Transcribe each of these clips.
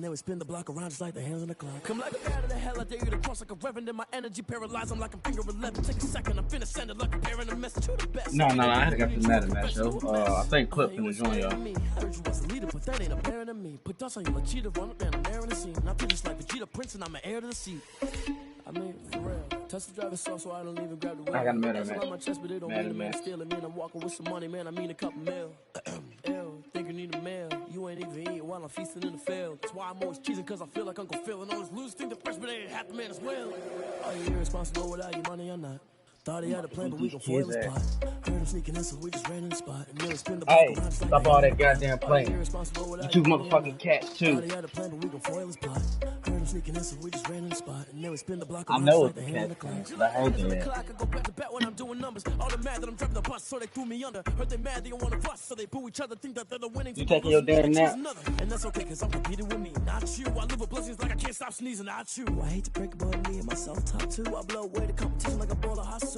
then we spin the block around just like the hands on the clock. Come like a bat of the hell, I dare you to cross like a reverend. In my energy paralyzed, I'm like a finger 11. Take a second, I'm finna send it like a parent a message to the best. No, I had to get the mad match though. I think Clip finna join y'all. Heard you was a leader, but that ain't apparent to me. Put dust on you like cheetah, run up and I'm there in the scene. Not just like Vegeta Prince and I'm an heir to the seat. I mean, for real. Touch the driver's soft so I don't even grab the wheel. I got a matter, man. On my chest, but they don't mean a man stealing me. I'm walking with some money, man. I mean a couple mil. Ew, think you need a meal. You ain't even eating while I'm feasting in the field. That's why I'm always cheesing, cause I feel like Uncle Phil. And all this loose think the freshman ain't half the man as well. Are you irresponsible without your money or not? Thought he had a plan, but we gon' foil his plot. Heard him sneaking in, so we just ran in the spot. And then spin the hey, stop all that goddamn playing. You two motherfucking cats too. Thought he had a plan, but we gon' foil his plot. Heard him sneaking in, so we just ran in the spot. And then we spin the block. I know it's the cat. I heard that. I go back to back when I'm doing numbers. All the mad that I'm driving the bus, so they threw me under. Heard they mad, they don't wanna bust, so they boo each other. Think that they're the winning. You taking your damn nap? And that's okay, cause I'm competing with me, not you. I live with blessings like I can't stop sneezing, not you. I hate to break about me and myself top two. I blow away the competition like a bowl of hot soup.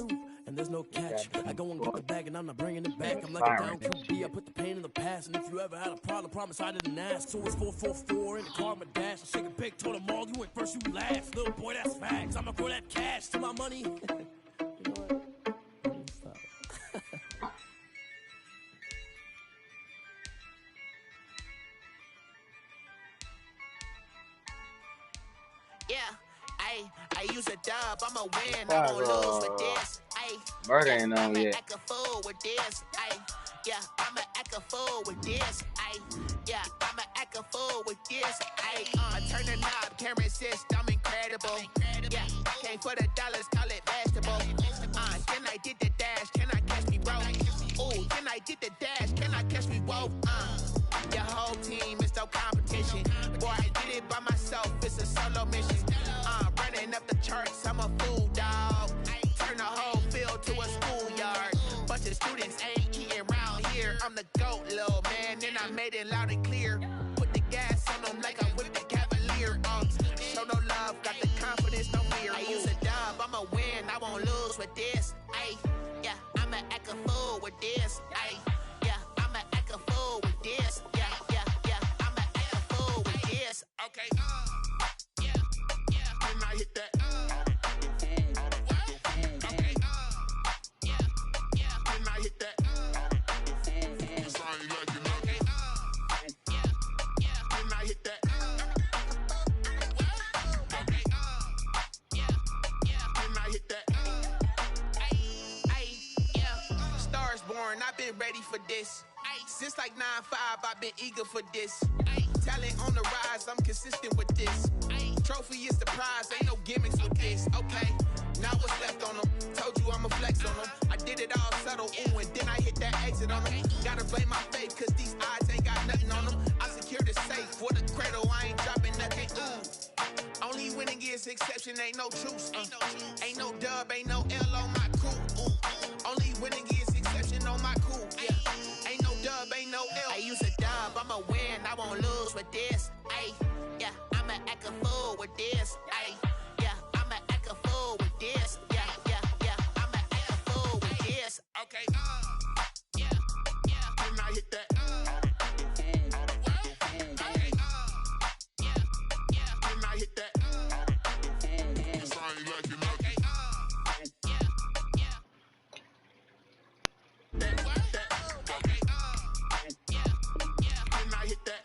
And there's no catch. I go and get the bag and I'm not bringing it back. I'm like a down QB. I put the pain in the past. And if you ever had a problem, promise I didn't ask. So it's 444 in the car, my dash. I shake a big, told them all, you went first, you last. Little boy, that's facts. I'ma grow that cash to my money. You know what? Stop. I use a dub, I'ma win, I won't lose with this. Murder ain't on yet. Act a fool with this. Yeah, I'ma act a fool with this. Yeah, I'ma act a fool with this. Turn the knob, camera assist, I'm incredible. Yeah, came for the dollars, call it vegetable. Then I did the dash, can I catch me, bro? Ooh, then I did the dash, can I catch me, whoa? Your whole team is no competition. Boy, I did it by myself, it's a solo mission. Running up the charts, I'm a fool, dog. Turn the whole field to a schoolyard. Bunch of students ain't eating round here. I'm the GOAT, little man, and I made it loud and clear. Put the gas on them like I whipped the Cavalier. Show no love, got the confidence, no fear. I use a dub, I'ma win, I won't lose with this. Yeah, I'ma act a fool with this. Yeah, I'ma act a fool with this. Yeah, I'ma act a fool with this. Okay, can I hit that? Okay, can I hit that? Cause I ain't like it. Okay, can I hit that? Okay, can I hit that? Yeah, Stars born, I've been ready for this. Since like 9-5, I've been eager for this. Talent on the rise, I'm consistent with this. Trophy is the prize, ain't no gimmicks with this. Okay, now what's left on them? Told you I'ma flex on them. I did it all subtle, ooh, and then I hit that exit on them. Gotta blame my faith, cause these odds ain't got nothing on them. I secure the safe for the cradle, I ain't dropping nothing, ooh. Only winning is exception, ain't no truce. Ain't no dub, ain't no L on my crew. Only winning is exception on my crew. Yeah, ain't no dub, ain't no L. I use a dub, I'ma win, I won't lose with this. Yeah, I'ma act a fool with this. Yeah, I'ma act a fool with this. Yeah, I'ma act a fool with this. Okay, can I hit that? Okay, can I hit that? Cause I ain't like it. Okay, okay, can I hit that?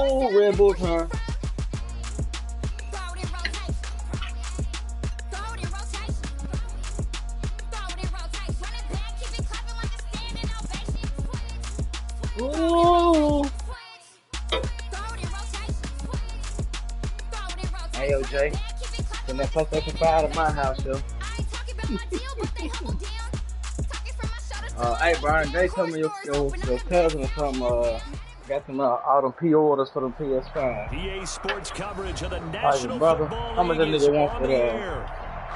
Oh, Red Bull turn. Ooh. Hey, yo, Jay. Send that PlayStation 5 to my house, yo. Hey, Brian, Jay told me your cousin or something, got some autumn pre-orders for the PS5. EA Sports coverage of the National brother, Football how much League that is nigga want on for the that? air.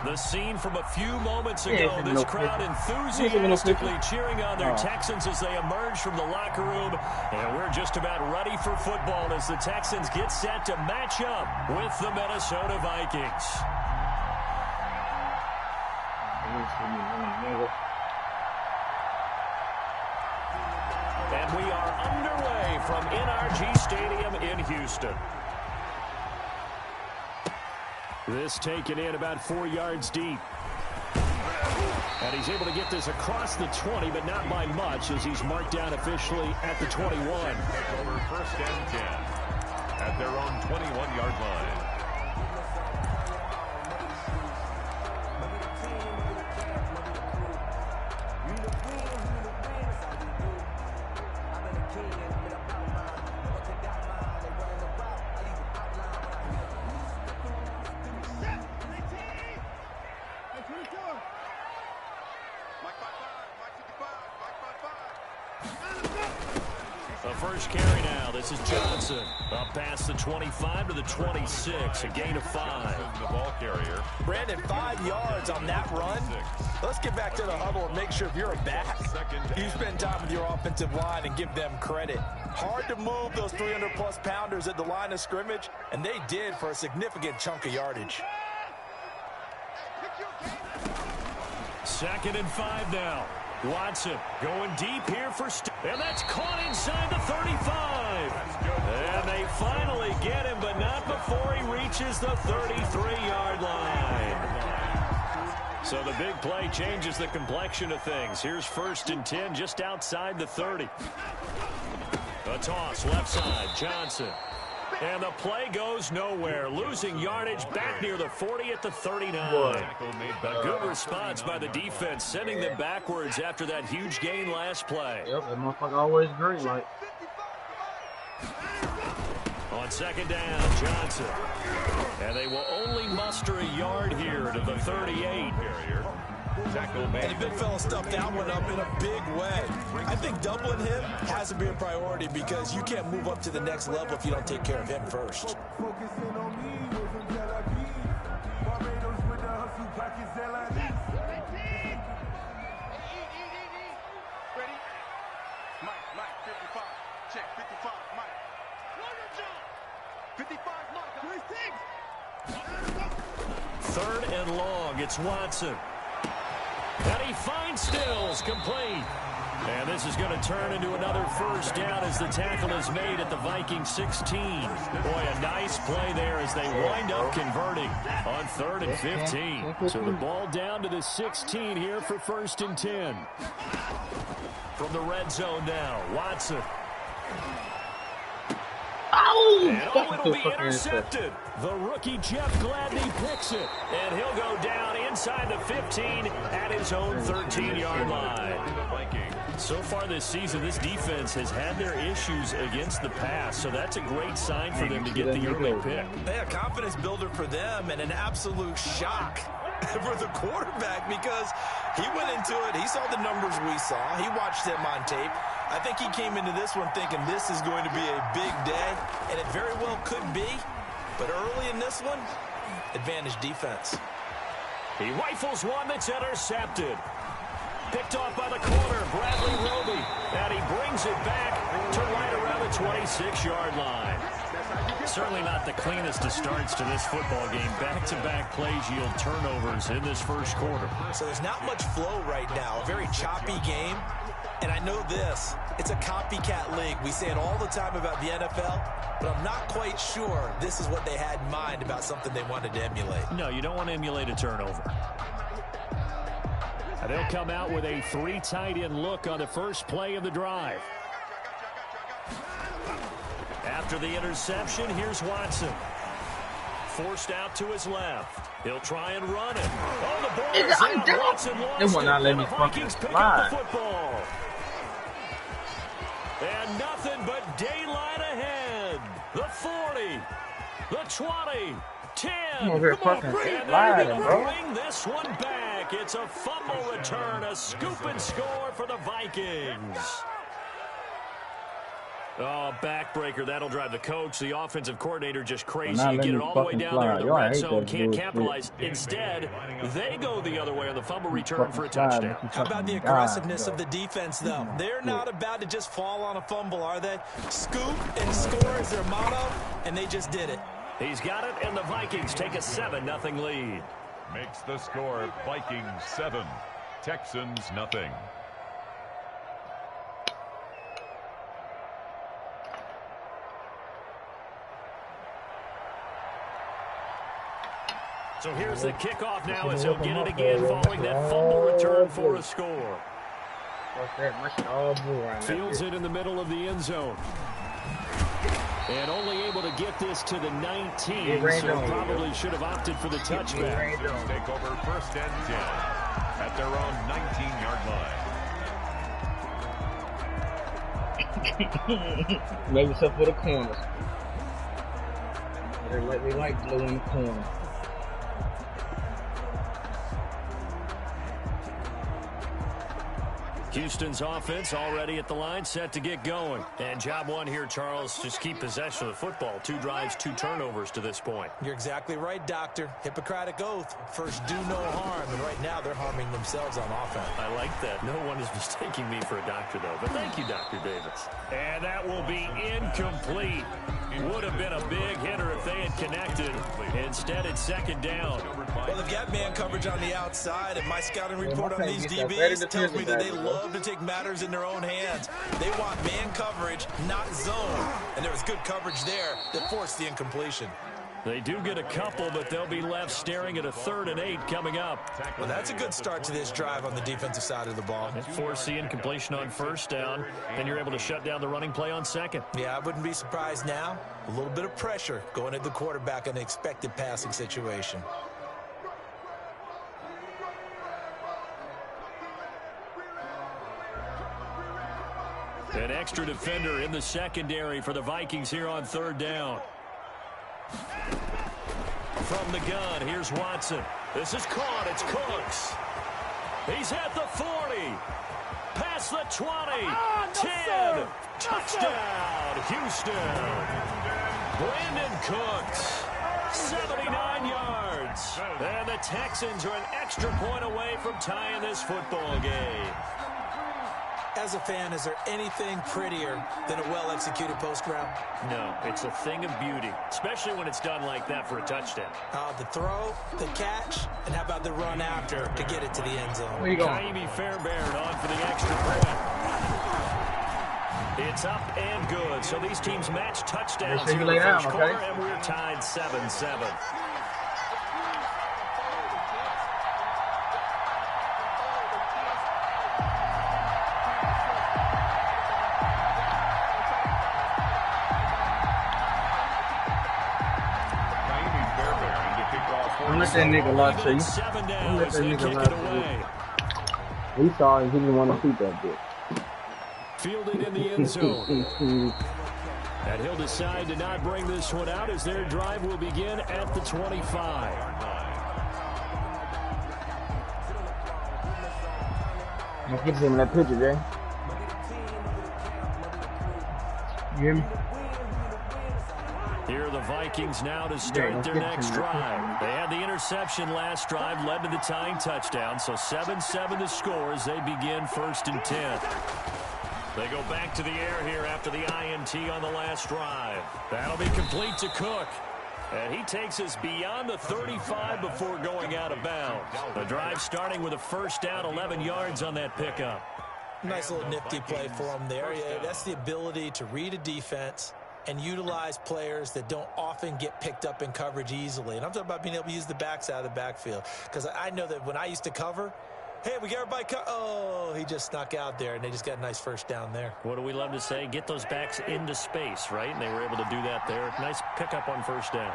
The scene from a few moments Yeah, ago, this no crowd picture. enthusiastically cheering on their Texans as they emerge from the locker room. And we're just about ready for football as the Texans get set to match up with the Minnesota Vikings. And we are underway from NRG Stadium in Houston. This taken in about 4 yards deep. And he's able to get this across the 20, but not by much as he's marked down officially at the 21. Over 1st and 10 at their own 21-yard line. The first carry now. This is Johnson. Up past the 25 to the 26. A gain of 5. The ball carrier. Brandon, 5 yards on that run. Let's get back to the huddle and make sure if you're a back, you spend time with your offensive line and give them credit. Hard to move those 300-plus pounders at the line of scrimmage, and they did for a significant chunk of yardage. 2nd and 5 now. Watson going deep here for and that's caught inside the 35. And they finally get him, but not before he reaches the 33-yard line. So the big play changes the complexion of things. Here's 1st and 10 just outside the 30. A toss left side, Johnson. And the play goes nowhere, losing yardage back near the 40 at the 39. A good response by the defense, sending them backwards after that huge gain last play. Yep, that motherfucker always green light. On 2nd down, Johnson. And they will only muster a yard here to the 38. And the big fella stuffed that one up in a big way. I think doubling him has to be a priority because you can't move up to the next level if you don't take care of him first. Third and long, it's Watson. And he finds Stills, complete. And this is going to turn into another first down as the tackle is made at the Vikings 16. Boy, a nice play there as they wind up converting on 3rd and 15. So the ball down to the 16 here for 1st and 10. From the red zone now, Watson. And it'll be intercepted. The rookie Jeff Gladney picks it. And he'll go down inside the 15 at his own 13-yard line. So far this season, this defense has had their issues against the pass. So that's a great sign for them to get the early pick. A confidence builder for them and an absolute shock for the quarterback because he went into it. He saw the numbers we saw. He watched them on tape. I think he came into this one thinking this is going to be a big day, and it very well could be. But early in this one, advantage defense. He rifles one that's intercepted. Picked off by the corner, Bradley Roby. And he brings it back to right around the 26-yard line. Certainly not the cleanest of starts to this football game. Back-to-back plays yield turnovers in this first quarter. So there's not much flow right now. A very choppy game. And I know this, it's a copycat league. We say it all the time about the NFL, but I'm not quite sure this is what they had in mind about something they wanted to emulate. No, you don't want to emulate a turnover. And they'll come out with a 3 tight end look on the first play of the drive. At After the interception, here's Watson. Forced out to his left. He'll try and run it. Oh, the ball is out. Watson lost They will not let me the fucking Vikings pick slide. up the football. And nothing but daylight ahead. The 40, the 20, 10. Come over here fucking sliding, bro. Bring this one back. It's a fumble return, a scoop and score for the Vikings. Oh, backbreaker. That'll drive the coach, the offensive coordinator, just crazy. You get it all the way down there in the red zone, can't capitalize. Instead, they go the other way on the fumble return for a touchdown. How about the aggressiveness of the defense, though? They're not about to just fall on a fumble, are they? Scoop and score is their motto, and they just did it. He's got it, and the Vikings take a 7-0 lead. Makes the score Vikings 7, Texans nothing. So here's the kickoff now as he'll get it again following that fumble return for a score. Fields it in the middle of the end zone. And only able to get this to the 19, so probably should have opted for the touchback. Take over 1st and 10 at their own 19-yard line. Maybe it's up for the corners. They like blue in the corner. Houston's offense already at the line, set to get going. And job one here, Charles, just keep possession of the football. 2 drives, 2 turnovers to this point. You're exactly right, Doctor. Hippocratic oath. First, do no harm. And right now, they're harming themselves on offense. I like that. No one is mistaking me for a doctor, though. But thank you, Dr. Davis. And that will be incomplete. Would have been a big hitter if they had connected. Instead, it's 2nd down. Well, they've got man coverage on the outside, and my scouting report on these DBs tells me that they love to take matters in their own hands. They want man coverage, not zone. And there was good coverage there that forced the incompletion. They do get a couple, but they'll be left staring at a 3rd and 8 coming up. Well, that's a good start to this drive on the defensive side of the ball. Force the incompletion on 1st down, and you're able to shut down the running play on 2nd. Yeah, I wouldn't be surprised now. A little bit of pressure going at the quarterback in an expected passing situation. An extra defender in the secondary for the Vikings here on 3rd down. From the gun, here's Watson. This is caught. It's Cooks. He's at the 40. Past the 20. 10. Touchdown, Houston. Brandon Cooks. 79 yards. And the Texans are an extra point away from tying this football game. As a fan, is there anything prettier than a well-executed post route? No, it's a thing of beauty, especially when it's done like that for a touchdown. The throw, the catch, and how about the run after to get it to the end zone? Where you going? Jaime Fairbairn on for the extra point. It's up and good. So these teams match touchdowns here in the first quarter, and we're tied 7-7. Don't let that nigga lie to you. Don't let that nigga lie to you. He saw it, he didn't want to shoot that bitch. Fielded in the end zone. And he'll decide to not bring this one out as their drive will begin at the 25. Let's get him in that picture, Jay. You hear me? Here are the Vikings now to start their next drive. They had the interception last drive, led to the tying touchdown. So 7-7 the score as they begin 1st and 10. They go back to the air here after the INT on the last drive. That'll be complete to Cook. And he takes us beyond the 35 before going out of bounds. The drive starting with a 1st down, 11 yards on that pickup. Nice little nifty play for him there. Yeah, that's the ability to read a defense and utilize players that don't often get picked up in coverage easily. And I'm talking about being able to use the backside of the backfield. Because I know that when I used to cover, Hey, we got everybody cut. Oh, he just snuck out there, and they just got a nice first down there. What do we love to say? Get those backs into space, right? And they were able to do that there. Nice pickup on first down.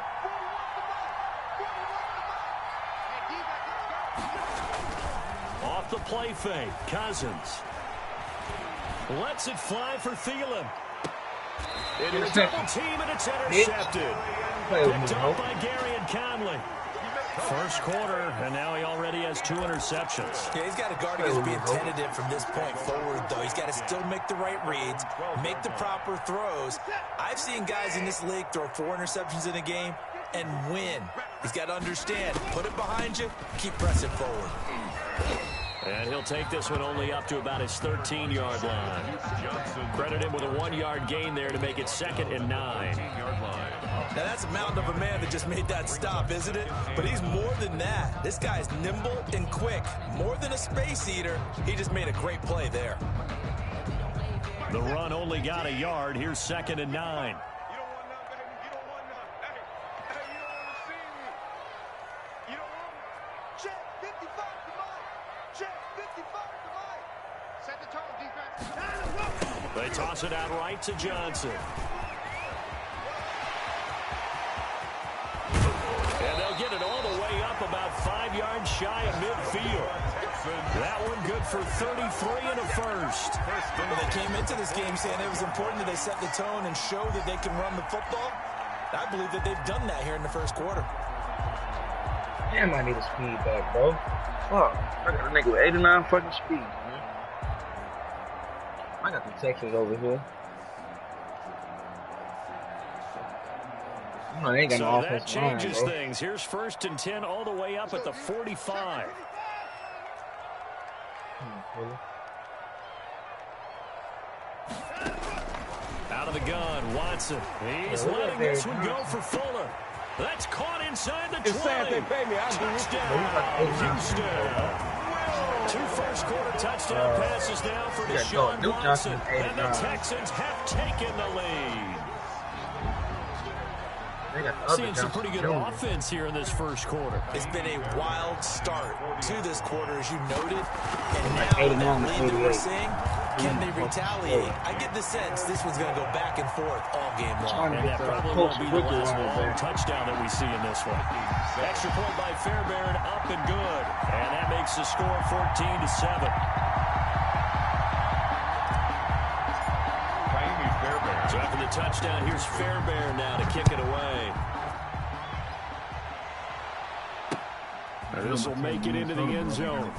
Off the play fake, Cousins. Lets it fly for Thielen. Into a double team, and it's intercepted. Picked up by Gary and Conley. First quarter, and now he already has 2 interceptions. Yeah, he's got to guard against being tentative from this point forward, though. He's got to still make the right reads, make the proper throws. I've seen guys in this league throw 4 interceptions in a game and win. He's got to understand, put it behind you, keep pressing forward. And he'll take this one only up to about his 13-yard line. Credit him with a 1-yard gain there to make it 2nd and 9. Now, that's a mountain of a man that just made that stop, isn't it? But he's more than that. This guy's nimble and quick. More than a space eater, he just made a great play there. The run only got a yard. Here's 2nd and 9. They toss it out right to Johnson. And they'll get it all the way up about 5 yards shy of midfield. That one good for 33 and a first. Well, they came into this game saying it was important that they set the tone and show that they can run the football. I believe that they've done that here in the first quarter. Damn, I need a speed back, bro. Fuck. I got a nigga with 89 fucking speed, man. I got the Texans over here. You know, they ain't got no that changes line, things. Here's 1st and 10 all the way up at the 45. Out of the gun, Watson. He's letting this one go for Fuller. That's caught inside the 20. Touchdown, Houston. 2 first-quarter touchdown passes now for Deshaun Watson. And the Texans have taken the lead. Seeing some pretty good offense here in this first quarter. It's been a wild start to this quarter, as you noted. And now that lead that we're seeing, can they retaliate? I get the sense this one's going to go back and forth all game long. And that probably won't be the last long touchdown that we see in this one. Extra point by Fairbairn, up and good. And that makes the score 14-7. So after the touchdown, here's Fairbairn now to kick it away. This will make it into the end zone.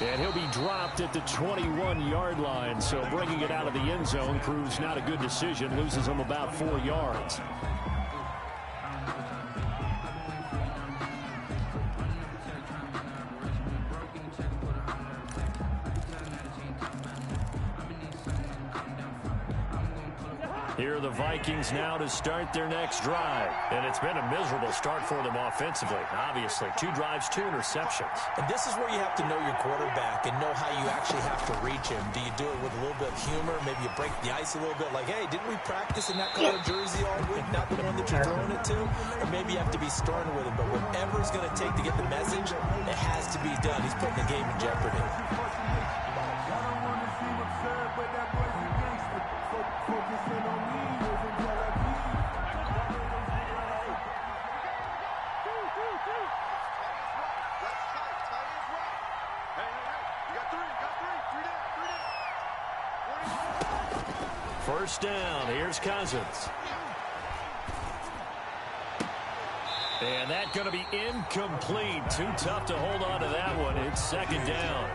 And he'll be dropped at the 21-yard line. So bringing it out of the end zone proves not a good decision. Loses him about 4 yards. Here are the Vikings now to start their next drive. And it's been a miserable start for them offensively. Obviously, 2 drives, 2 interceptions. And this is where you have to know your quarterback and know how you actually have to reach him. Do you do it with a little bit of humor? Maybe you break the ice a little bit like, hey, didn't we practice in that color jersey all week? Not the one that you're throwing it to? Or maybe you have to be stern with him. But whatever it's going to take to get the message, it has to be done. He's putting the game in jeopardy. First down, here's Cousins. And that's going to be incomplete. Too tough to hold on to that one. It's 2nd down.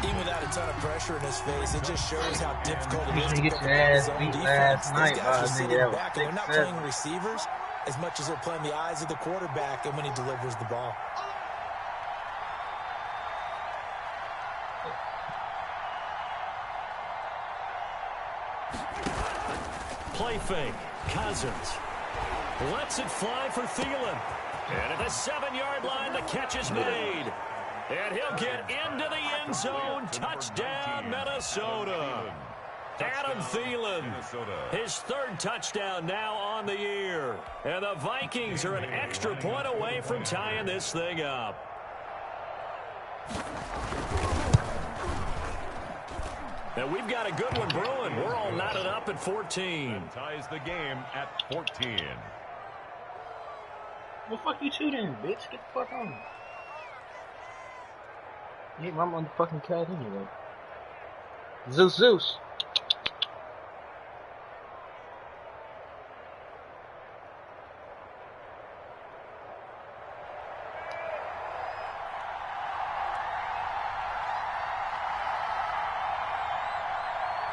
Even without a ton of pressure in his face, it just shows how difficult it is to pick up his own defense. These guys are sitting back, and they're not playing receivers as much as they're playing the eyes of the quarterback and when he delivers the ball. Play fake. Cousins lets it fly for Thielen. And at the 7-yard line, the catch is made. And he'll get into the end zone. Touchdown, Minnesota. Adam Thielen, his 3rd touchdown now on the year. And the Vikings are an extra point away from tying this thing up. And we've got a good one brewing. We're all knotted up at 14. And ties the game at 14. Well, fuck you too then, bitch. Get the fuck on. You ain't my motherfucking cat anyway. Zeus.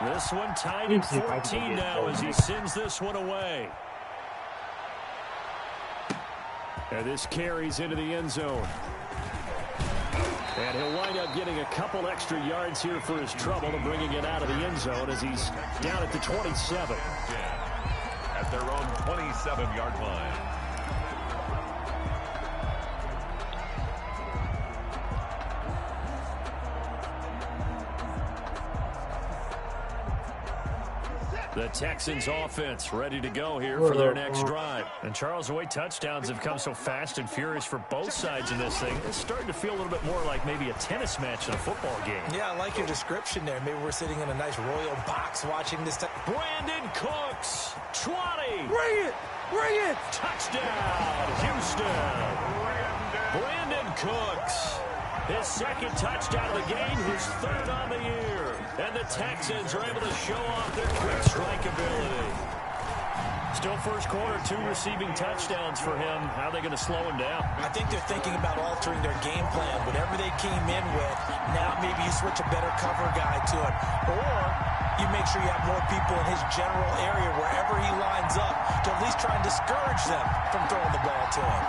This one tied at 14 now as he sends this one away. And this carries into the end zone. And he'll wind up getting a couple extra yards here for his trouble and bringing it out of the end zone as he's down at the 27. At their own 27-yard line. The Texans offense ready to go here for their next drive. And Charles, the way touchdowns have come so fast and furious for both sides in this thing, it's starting to feel a little bit more like maybe a tennis match than a football game. Yeah, I like your description there. Maybe we're sitting in a nice royal box watching this. Brandon Cooks, 20. Bring it! Touchdown, Houston. Brandon Cooks, his second touchdown of the game, his third on the year. And the Texans are able to show off their quick strike ability. Still first quarter, 2 receiving touchdowns for him. How are they going to slow him down? I think they're thinking about altering their game plan. Whatever they came in with, now maybe you switch a better cover guy to it. Or you make sure you have more people in his general area wherever he lines up to at least try and discourage them from throwing the ball to him.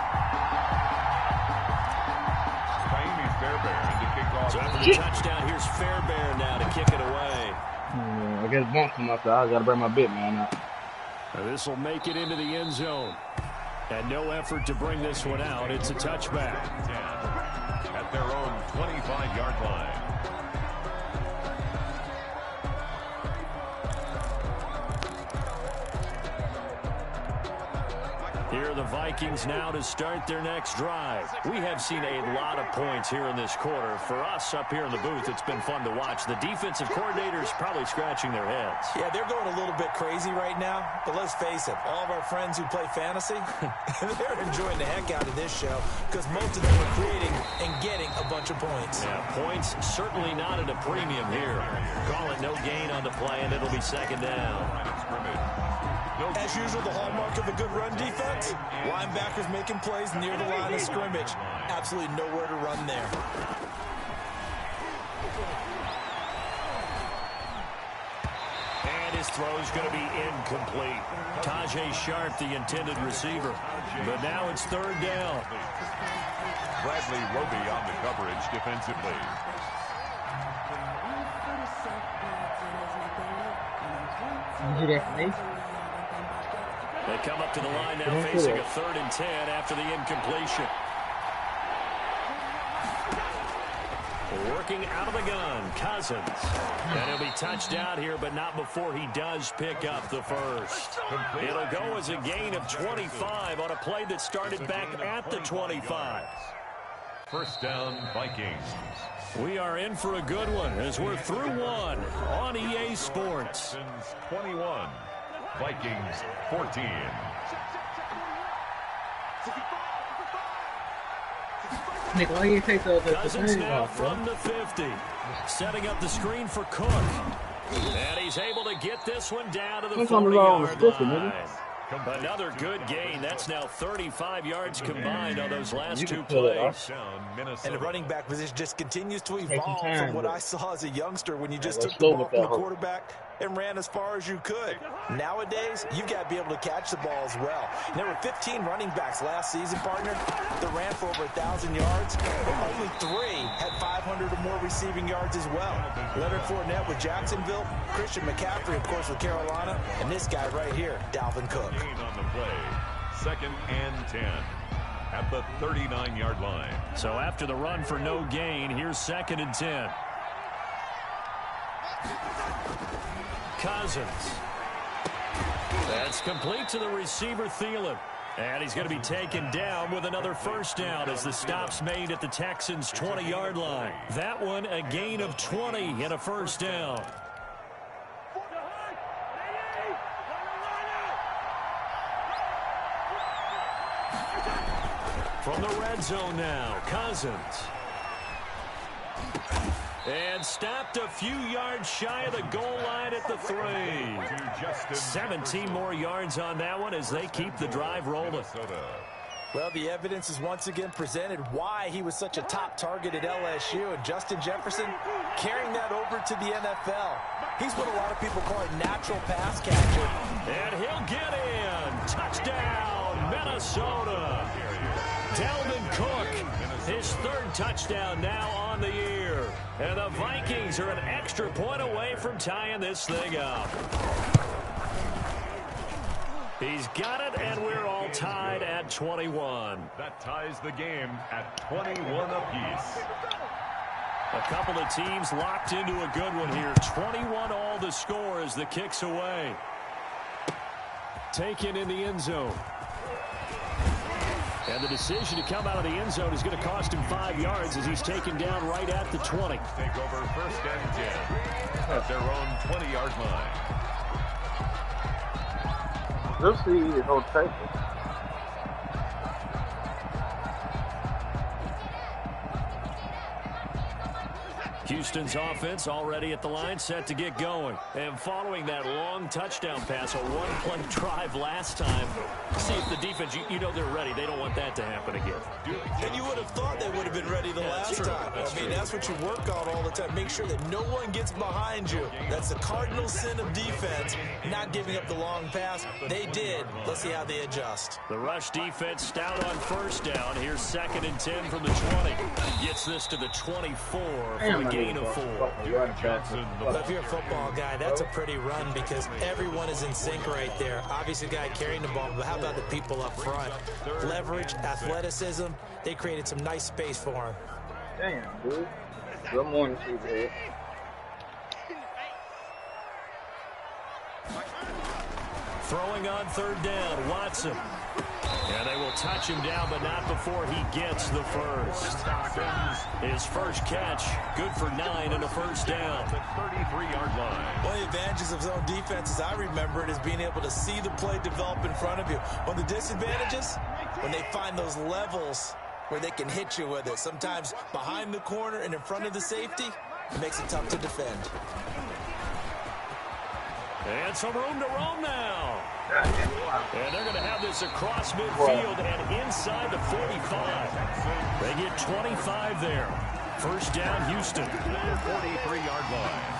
So after the touchdown, here's Fairbairn now to kick it away. I got a bump from my side. I got to bring my big man up. This will make it into the end zone. And no effort to bring this one out. It's a touchback. At their own 25-yard line. Here are the Vikings now to start their next drive. We have seen a lot of points here in this quarter. For us up here in the booth, it's been fun to watch. The defensive coordinators probably scratching their heads. Yeah, they're going a little bit crazy right now. But let's face it, all of our friends who play fantasy, they're enjoying the heck out of this show because most of them are creating and getting a bunch of points. Yeah, points certainly not at a premium here. Call it no gain on the play, and it'll be second down. As usual, the hallmark of a good run defense, linebackers making plays near the line of scrimmage. Absolutely nowhere to run there. And his throw's going to be incomplete. Tajay Sharp, the intended receiver. But now it's third down. Bradley Roby on the coverage defensively. You see that face? They come up to the line now facing a 3rd and 10 after the incompletion. Working out of the gun, Cousins. And he'll be touched out here, but not before he does pick up the first. It'll go as a gain of 25 on a play that started back at the 25. First down, Vikings. We are in for a good one as we're through one on EA Sports. 21. Vikings 14. Nick, why you take the Cousins now off, from the 50. Setting up the screen for Cook. And he's able to get this one down to the 40-yard line. Another good gain. That's now 35 yards combined on those last 2 plays. And the running back position just continues to evolve from what I saw as a youngster when you just took the ball from the quarterback and ran as far as you could. Nowadays, you've got to be able to catch the ball as well. And there were 15 running backs last season, partner, that ran for over 1,000 yards, but only 3 had 500 or more receiving yards as well. Leonard Fournette with Jacksonville, Christian McCaffrey, of course, with Carolina, and this guy right here, Dalvin Cook. Gain on the play. 2nd and 10 at the 39-yard line. So after the run for no gain, here's 2nd and 10. Cousins. That's complete to the receiver, Thielen. And he's going to be taken down with another first down as the stop's made at the Texans' 20-yard line. That one a gain of 20 and a first down. From the red zone now, Cousins. And stopped a few yards shy of the goal line at the 3. 17 more yards on that one as they keep the drive rolling. Well, the evidence is once again presented why he was such a top target at LSU. And Justin Jefferson carrying that over to the NFL. He's what a lot of people call a natural pass catcher. And he'll get in. Touchdown, Minnesota. Dalvin Cook, his third touchdown now on the year. And the Vikings are an extra point away from tying this thing up. He's got it, and we're all tied at 21. That ties the game at 21 apiece. A couple of teams locked into a good one here. 21 all the score as the kick's away. Taken in the end zone. And the decision to come out of the end zone is going to cost him 5 yards as he's taken down right at the 20. Take over first and 10 at their own 20-yard line. You'll see his whole Texas. Houston's offense already at the line, set to get going. And following that long touchdown pass, a one-play drive last time. See if the defense, you know they're ready. They don't want that to happen again. And you would have thought they would have been ready the last time. I mean, that's what you work on all the time. Make sure that no one gets behind you. That's the cardinal sin of defense, not giving up the long pass. They did. Let's see how they adjust. The rush defense stout on first down. Here's 2nd and 10 from the 20. Gets this to the 24 for a gain of 4. But if you're a football guy, that's a pretty run because everyone is in sync right there. Obviously, the guy carrying the ball, but how about the people up front? Leverage, athleticism. They created some nice space for him. Damn, dude. Good morning, Steve. Throwing on 3rd down, Watson. And they will touch him down, but not before he gets the first. His first catch, good for 9 and a first down. 33-yard line. One of the advantages of zone defense, as I remember it, is being able to see the play develop in front of you. One of the disadvantages, when they find those levels where they can hit you with it. Sometimes behind the corner and in front of the safety, it makes it tough to defend. And some room to roam now. And they're going to have this across midfield and inside the 45. They get 25 there. First down, Houston. 43-yard line.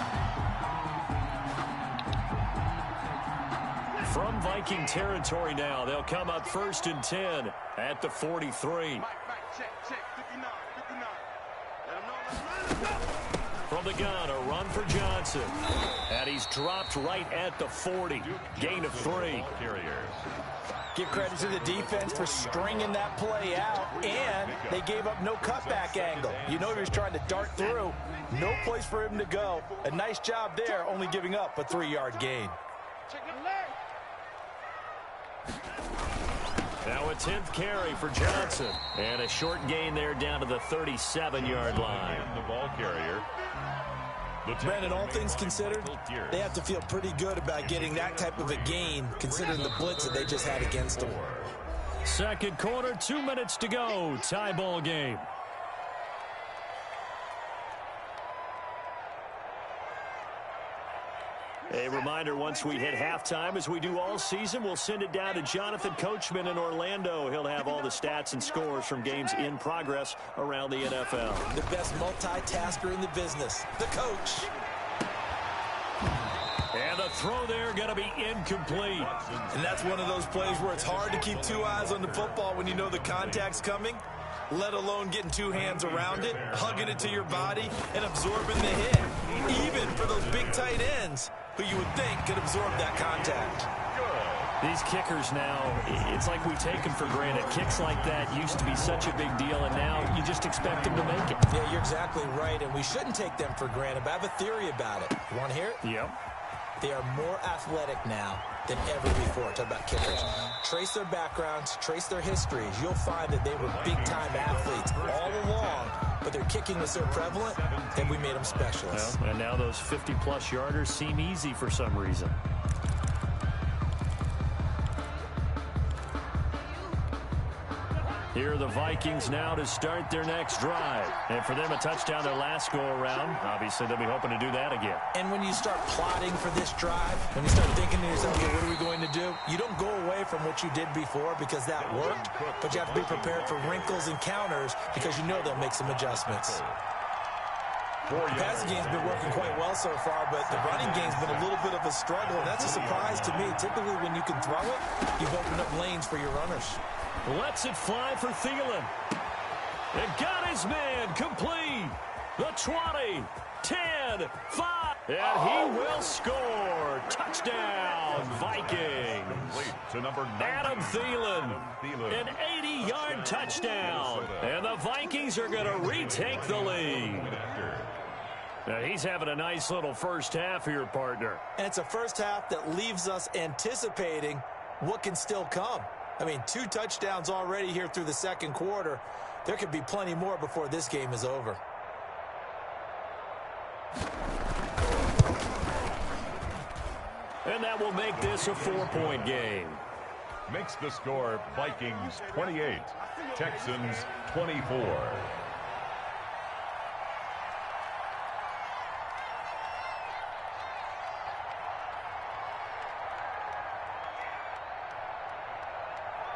From Viking territory now, they'll come up 1st and 10 at the 43. From the gun, a run for Johnson. And he's dropped right at the 40. Gain of 3. Give credit to the defense for stringing that play out, and they gave up no cutback angle. You know he was trying to dart through. No place for him to go. A nice job there, only giving up a 3-yard gain. Now a 10th carry for Johnson. And a short gain there down to the 37-yard line. The ball carrier. Brandon, all things considered, they have to feel pretty good about getting that type of a gain, considering the blitz that they just had against them. Second quarter, 2 minutes to go. Tie ball game. A reminder, once we hit halftime, as we do all season, we'll send it down to Jonathan Coachman in Orlando. He'll have all the stats and scores from games in progress around the NFL. The best multitasker in the business, the coach. And the throw there going to be incomplete. And that's one of those plays where it's hard to keep 2 eyes on the football when you know the contact's coming, let alone getting 2 hands around it, hugging it to your body, and absorbing the hit. Even for those big tight ends who you would think could absorb that contact. These kickers now, it's like we take them for granted. Kicks like that used to be such a big deal, and now you just expect them to make it. Yeah, you're exactly right, and we shouldn't take them for granted, but I have a theory about it. You want to hear it? Yep. They are more athletic now than ever before. Talk about kickers. trace their backgrounds, trace their histories, you'll find that they were big-time athletes all along, but their kicking was so prevalent that we made them specialists. Well, and now those 50-plus yarders seem easy for some reason. Here are the Vikings now to start their next drive. And for them, a touchdown their last go-around. Obviously, they'll be hoping to do that again. And when you start plotting for this drive, when you start thinking to yourself, okay, what are we going to do? You don't go away from what you did before because that worked, but you have to be prepared for wrinkles and counters because you know they'll make some adjustments. The passing game's been working quite well so far, but the running game's been a little bit of a struggle, and that's a surprise to me. Typically, when you can throw it, you've opened up lanes for your runners. Lets it fly for Thielen. And got his man complete. The 20, 10, 5. And he will score. Touchdown, Vikings. To number 9. Adam Thielen. An 80-yard touchdown. And the Vikings are going to retake the lead. Now, he's having a nice little first half here, partner. And it's a first half that leaves us anticipating what can still come. I mean, 2 touchdowns already here through the second quarter. There could be plenty more before this game is over. And that will make this a 4-point game. Makes the score Vikings 28, Texans 24.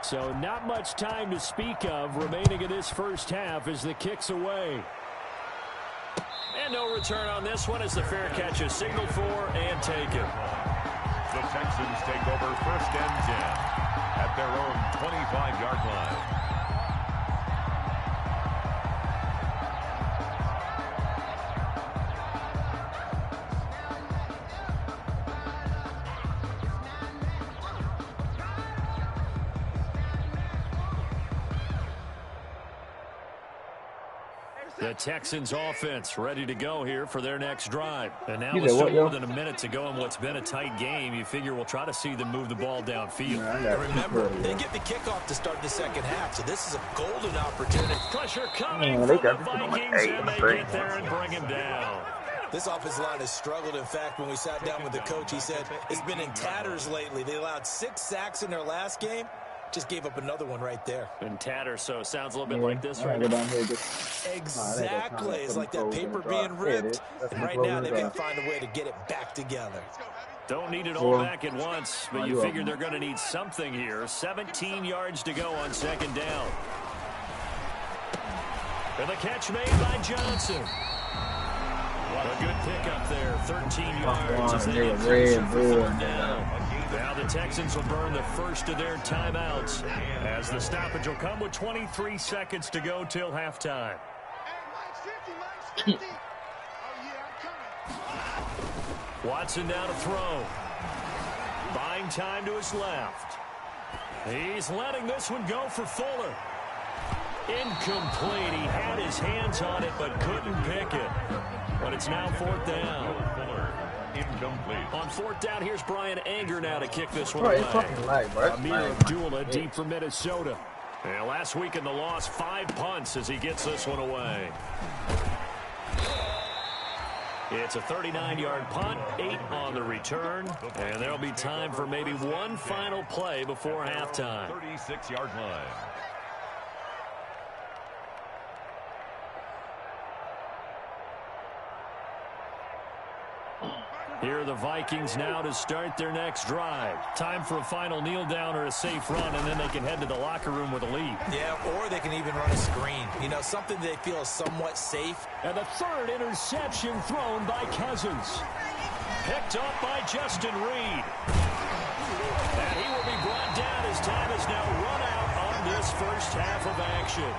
So not much time to speak of remaining in this first half as the kick's away. And no return on this one as the fair catch is signaled for and taken. The Texans take over 1st and 10 at their own 25-yard line. The Texans offense ready to go here for their next drive. And now with still more than a minute to go in what's been a tight game, you figure we'll try to see them move the ball downfield. Remember, they get the kickoff to start the second half, so this is a golden opportunity. Pressure coming from the Vikings, and they get there and bring him down. This offensive line has struggled. In fact, when we sat down with the coach, he said it's been in tatters lately. They allowed 6 sacks in their last game. Just gave up another one right there. And tatter, so it sounds a little bit like this right now. Exactly. It's like that paper being ripped. And right now, they've got to find a way to get it back together. Don't need it all back at once, but you figure they're going to need something here. 17 yards to go on second down. And the catch made by Johnson. A good pickup there. 13 yards as they get closer for 4th down. Now the Texans will burn the first of their timeouts as the stoppage will come with 23 seconds to go till halftime. Watson now to throw. Buying time to his left. He's letting this one go for Fuller. Incomplete. He had his hands on it but couldn't pick it. But it's now 4th down. Incomplete. On 4th down, here's Brian Anger now to kick this one away. Amir Abdullah deep for Minnesota. And last week in the loss, 5 punts as he gets this one away. It's a 39-yard punt, 8 on the return, and there'll be time for maybe one final play before halftime. 36-yard line. Here are the Vikings now to start their next drive. Time for a final kneel down or a safe run, and then they can head to the locker room with a lead. Yeah, or they can even run a screen. You know, something they feel is somewhat safe. And the 3rd interception thrown by Cousins. Picked up by Justin Reed. And he will be brought down as time is now run out on this first half of action.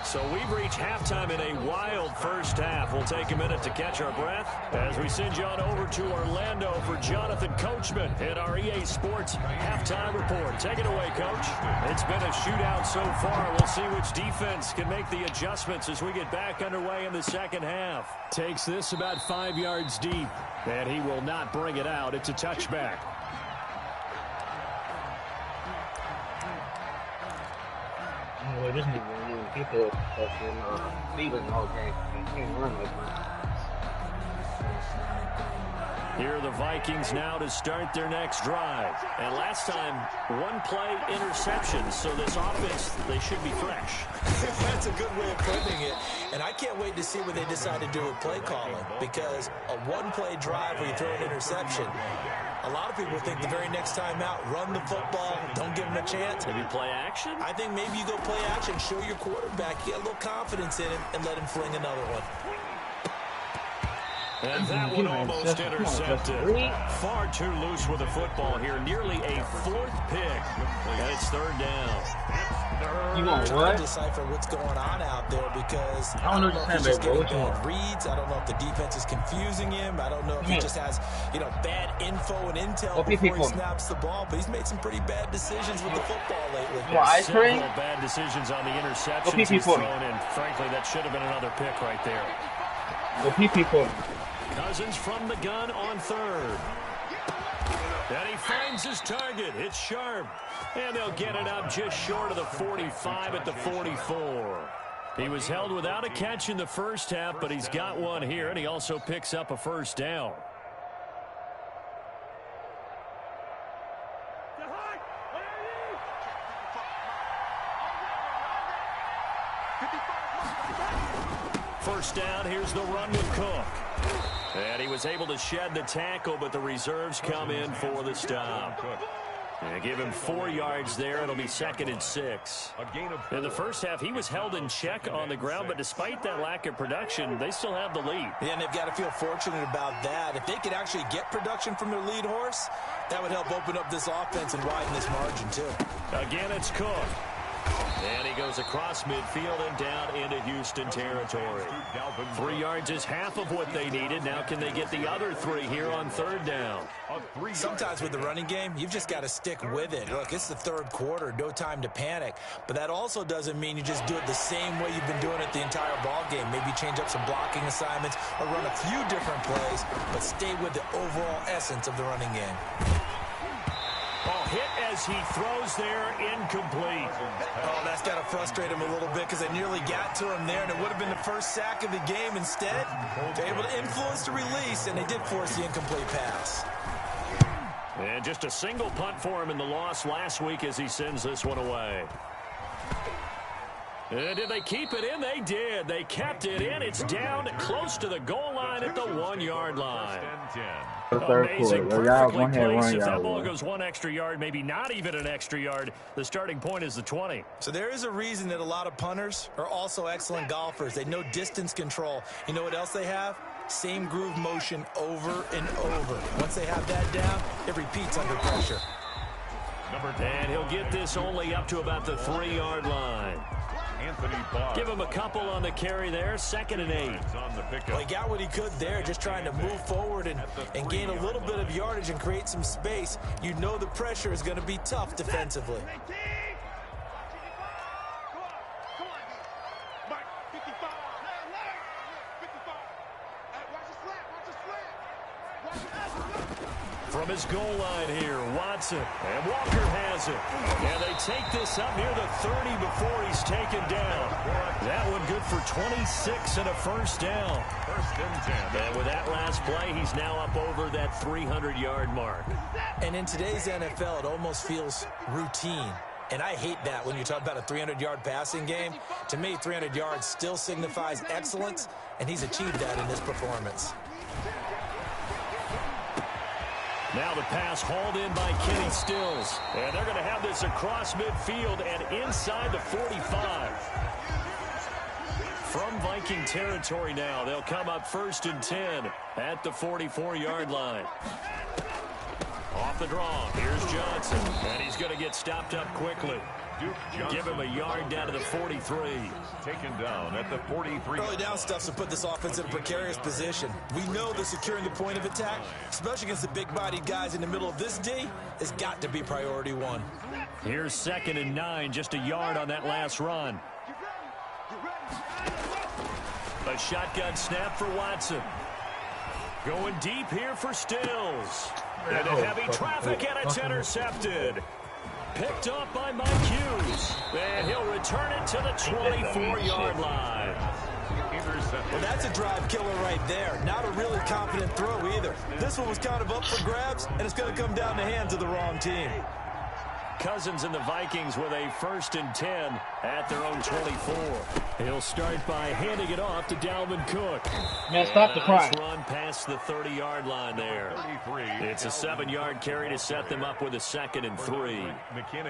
So we've reached halftime in a wild first half. We'll take a minute to catch our breath as we send you on over to Orlando for Jonathan Coachman at our EA Sports halftime report. Take it away, Coach. It's been a shootout so far. We'll see which defense can make the adjustments as we get back underway in the second half. Takes this about 5 yards deep, and he will not bring it out. It's a touchback. Well, this nigga really people fucking Cleveland all game. He can't run like that. Here are the Vikings now to start their next drive. And last time, one play interception. So this offense, they should be fresh. That's a good way of putting it. And I can't wait to see what they decide to do with play calling. Because a one-play drive where you throw an interception, a lot of people think the very next time out, run the football, don't give him a chance. Maybe play action? I think maybe you go play action, show your quarterback, get a little confidence in him, and let him fling another one. And that one almost intercepted. Far too loose with the football here. Nearly a fourth pick. And it's third down. You want what? I'm trying to decipher what's going on out there because I don't know if he's just getting bad reads. I don't know if the defense is confusing him. I don't know if he just has, bad info and intel before he snaps the ball. But he's made some pretty bad decisions with the football lately. Several bad decisions on the interceptions he's thrown in. Frankly, that should have been another pick right there. Cousins from the gun on third. And he finds his target. It's sharp. And they'll get it up just short of the 45 at the 44. He was held without a catch in the first half, but he's got one here, and he also picks up a first down. First down, here's the run with Cook. And he was able to shed the tackle, but the reserves come in for the stop. And give him 4 yards there. It'll be 2nd and 6. In the first half, he was held in check on the ground, but despite that lack of production, they still have the lead. Yeah, and they've got to feel fortunate about that. If they could actually get production from their lead horse, that would help open up this offense and widen this margin, too. Again, it's Cook. And he goes across midfield and down into Houston territory. 3 yards is half of what they needed. Now can they get the other 3 here on third down? Sometimes with the running game, you've just got to stick with it. Look, it's the third quarter, no time to panic. But that also doesn't mean you just do it the same way you've been doing it the entire ball game. Maybe change up some blocking assignments or run a few different plays, but stay with the overall essence of the running game. Hit as he throws there, incomplete. Oh, that's got to frustrate him a little bit because they nearly got to him there, and it would have been the first sack of the game. Instead, they're able to influence the release, and they did force the incomplete pass. And just a single punt for him in the loss last week as he sends this one away. And did they keep it in? They did. They kept it in. It's down close to the goal line at the 1 yard line. Amazing, perfectly placed. If that ball goes 1 extra yard, maybe not even an extra yard, the starting point is the 20. So there is a reason that a lot of punters are also excellent golfers. They know distance control. You know what else they have? Same groove motion over and over. Once they have that down, it repeats under pressure. And he'll get this only up to about the 3 yard line. Give him a couple on the carry there. 2nd and 8. Well, he got what he could there, just trying to move forward and gain a little bit of yardage and create some space. You know the pressure is going to be tough defensively. From his goal line here, Watson, and Walker has it. And they take this up near the 30 before he's taken down. That one good for 26 and a first down. And with that last play, he's now up over that 300-yard mark. And in today's NFL, it almost feels routine. And I hate that when you talk about a 300-yard passing game. To me, 300 yards still signifies excellence, and he's achieved that in this performance. Now the pass hauled in by Kenny Stills. And they're going to have this across midfield and inside the 45. From Viking territory now, they'll come up 1st and 10 at the 44-yard line. Off the draw, here's Johnson. And he's going to get stopped up quickly. Give him a yard down to the 43. Taken down at the 43. Early down stuff to put this offense in a precarious position. We know that securing the point of attack, especially against the big-bodied guys in the middle of this D, has got to be priority one. Here's 2nd and 9, just a yard on that last run. A shotgun snap for Watson. Going deep here for Stills. Into heavy traffic, and it's intercepted. Picked off by Mike Hughes. And he'll return it to the 24-yard line. Well, that's a drive killer right there. Not a really confident throw either. This one was kind of up for grabs, and it's going to come down the hands of the wrong team. Cousins and the Vikings with a 1st and 10 at their own 24. He'll start by handing it off to Dalvin Cook. Man, stop the nice cry. run past the 30-yard line there. It's a 7-yard carry to set them up with a 2nd and 3.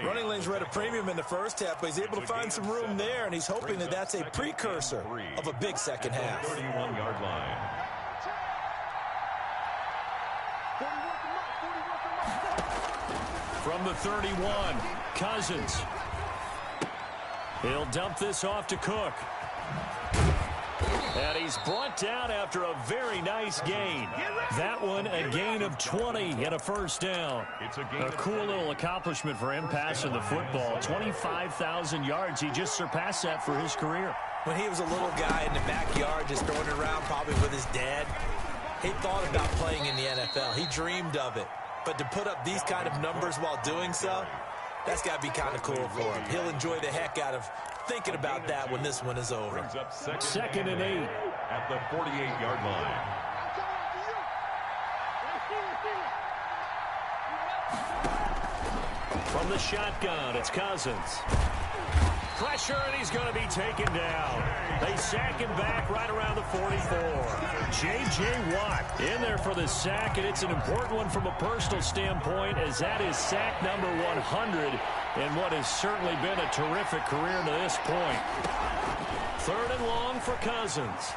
Running lanes were at a premium in the first half, but he's able to find some room there, and he's hoping that that's a precursor of a big second half. 31-yard line. From the 31, Cousins. He'll dump this off to Cook. And he's brought down after a very nice gain. That one, a gain of 20 and a 1st down. A cool little accomplishment for him passing the football. 25,000 yards. He just surpassed that for his career. When he was a little guy in the backyard just throwing it around probably with his dad, he thought about playing in the NFL. He dreamed of it. But to put up these kind of numbers while doing so, that's got to be kind of cool for him. He'll enjoy the heck out of thinking about that when this one is over. 2nd and 8. At the 48-yard line. From the shotgun, it's Cousins. Pressure, and he's going to be taken down. They sack him back right around the 44. J.J. Watt in there for the sack, and it's an important one from a personal standpoint, as that is sack number 100 in what has certainly been a terrific career to this point. 3rd and long for Cousins.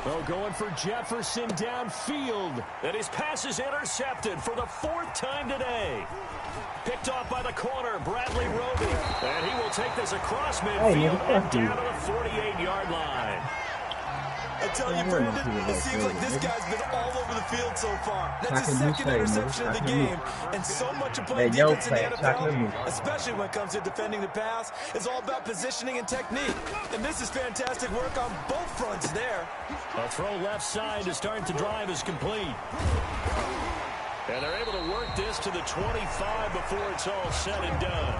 Well, going for Jefferson downfield, and his pass is intercepted for the 4th time today. Picked off by the corner, Bradley Roby. And he will take this across midfield and down to the 48-yard line. I tell you, Brandon, it seems like this guy's been all over the field so far. That's his 2nd interception of the game. And so much of playing defense in the NFL, especially when it comes to defending the pass, is all about positioning and technique. And this is fantastic work on both fronts there. A throw left side to start the drive is complete. And they're able to work this to the 25 before it's all said and done.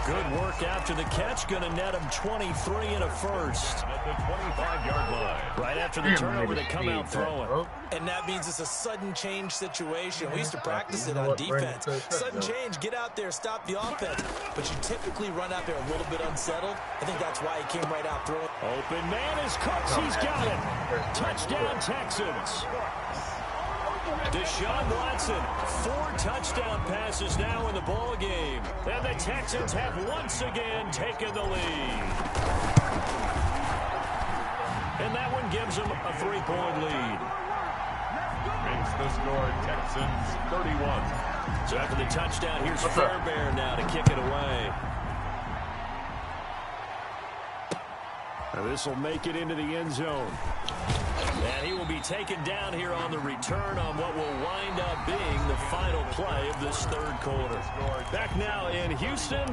Good work after the catch. Going to net him 23 and a 1st. At the 25-yard line. Right after the turnover, they come out throwing. And that means it's a sudden change situation. We used to practice it on defense. Sudden change, get out there, stop the offense. But you typically run out there a little bit unsettled. I think that's why he came right out throwing. Open man is Cooks. He's got it. Touchdown, Texans. Deshaun Watson, 4 touchdown passes now in the ball game. And the Texans have once again taken the lead. And that one gives them a 3-point lead. Makes the score Texans 31. So after the touchdown, here's Fairbairn now to kick it away. This will make it into the end zone. And he will be taken down here on the return on what will wind up being the final play of this 3rd quarter. Back now in Houston.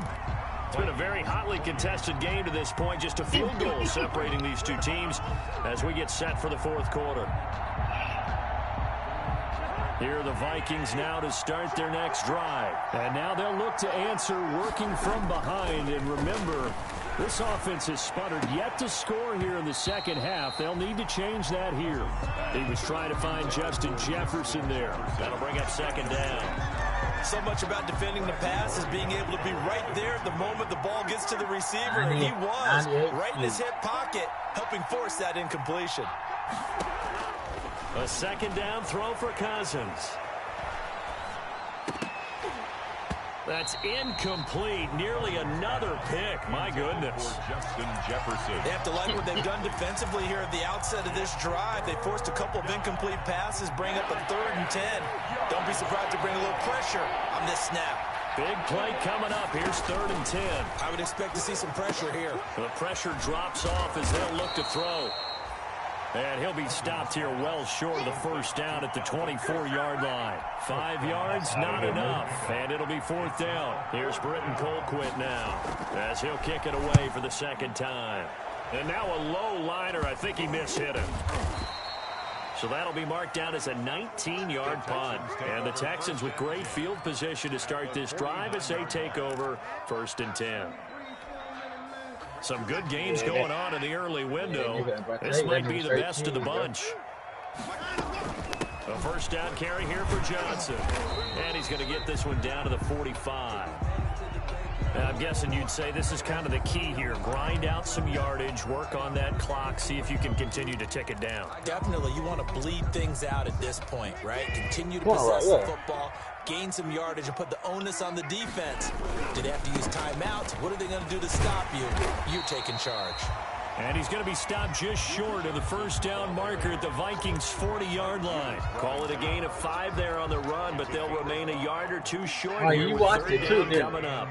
It's been a very hotly contested game to this point. Just a field goal separating these two teams as we get set for the 4th quarter. Here are the Vikings now to start their next drive. And now they'll look to answer working from behind. And remember, this offense has sputtered yet to score here in the 2nd half. They'll need to change that here. He was trying to find Justin Jefferson there. That'll bring up 2nd down. So much about defending the pass is being able to be right there at the moment the ball gets to the receiver. And he was right in his hip pocket, helping force that incompletion. A 2nd down throw for Cousins. That's incomplete. Nearly another pick. My goodness. Justin Jefferson. They have to like what they've done defensively here at the outset of this drive. They forced a couple of incomplete passes, bring up a 3rd and 10. Don't be surprised to bring a little pressure on this snap. Big play coming up. Here's 3rd and 10. I would expect to see some pressure here. The pressure drops off as they'll look to throw. And he'll be stopped here well short of the first down at the 24-yard line. 5 yards, not enough. And it'll be 4th down. Here's Britton Colquitt now as he'll kick it away for the 2nd time. And now a low liner. I think he mishit him. So that'll be marked down as a 19-yard punt. And the Texans with great field position to start this drive as they take over 1st and 10. Some good games going on in the early window. This might be the best of the bunch. A 1st down carry here for Johnson. And he's going to get this one down to the 45. I'm guessing you'd say this is kind of the key here. Grind out some yardage, work on that clock, see if you can continue to tick it down. Definitely. You want to bleed things out at this point, right? Continue to possess the football, gain some yardage, and put the onus on the defense. Do they have to use timeouts? What are they going to do to stop you? You're taking charge. And he's going to be stopped just short of the 1st down marker at the Vikings' 40-yard line. Call it a gain of 5 there on the run, but they'll remain a yard or 2 short. Oh, you watched it too, didn't coming up.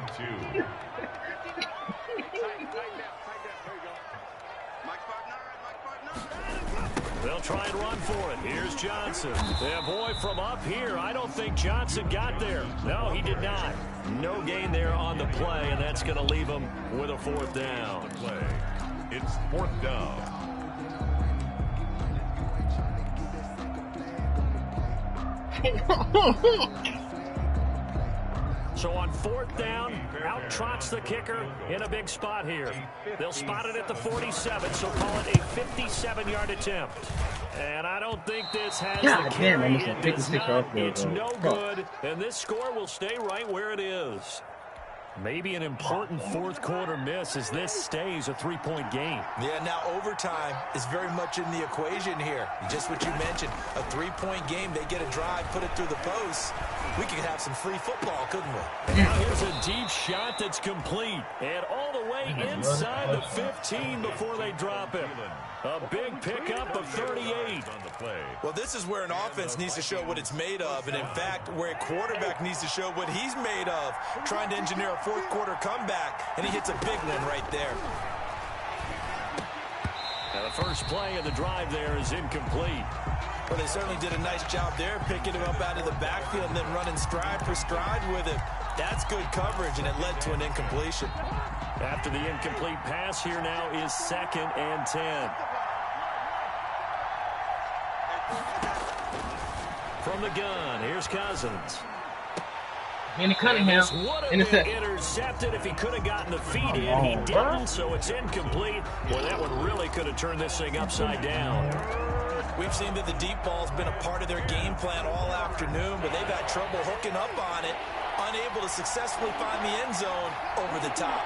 They'll try and run for it. Here's Johnson. Yeah, boy, from up here, I don't think Johnson got there. No, he did not. No gain there on the play, and that's going to leave him with a 4th down. It's 4th down. So on 4th down, out trots the kicker in a big spot here. They'll spot it at the 47, so call it a 57-yard attempt. And I don't think this has the carry. It does not. It's no good, and this score will stay right where it is. Maybe an important 4th quarter miss as this stays a 3-point game. Yeah, now overtime is very much in the equation here. Just what you mentioned, a 3-point game. They get a drive, put it through the post. We could have some free football, couldn't we? Now here's a deep shot that's complete. And all the way inside the 15 before they drop it. A big pickup of 38. Well, this is where an offense needs to show what it's made of. And, in fact, where a quarterback needs to show what he's made of. Trying to engineer a 4th quarter comeback. And he hits a big one right there. Now the first play of the drive there is incomplete. Well, they certainly did a nice job there, picking him up out of the backfield and then running stride for stride with it. That's good coverage, and it led to an incompletion. After the incomplete pass, here now is 2nd and 10. From the gun, here's Cousins. Andy Cunningham. Intercepted. If he could have gotten the feet in, he didn't, so it's incomplete. Boy, that one really could have turned this thing upside down. We've seen that the deep ball's been a part of their game plan all afternoon, but they've had trouble hooking up on it, unable to successfully find the end zone over the top.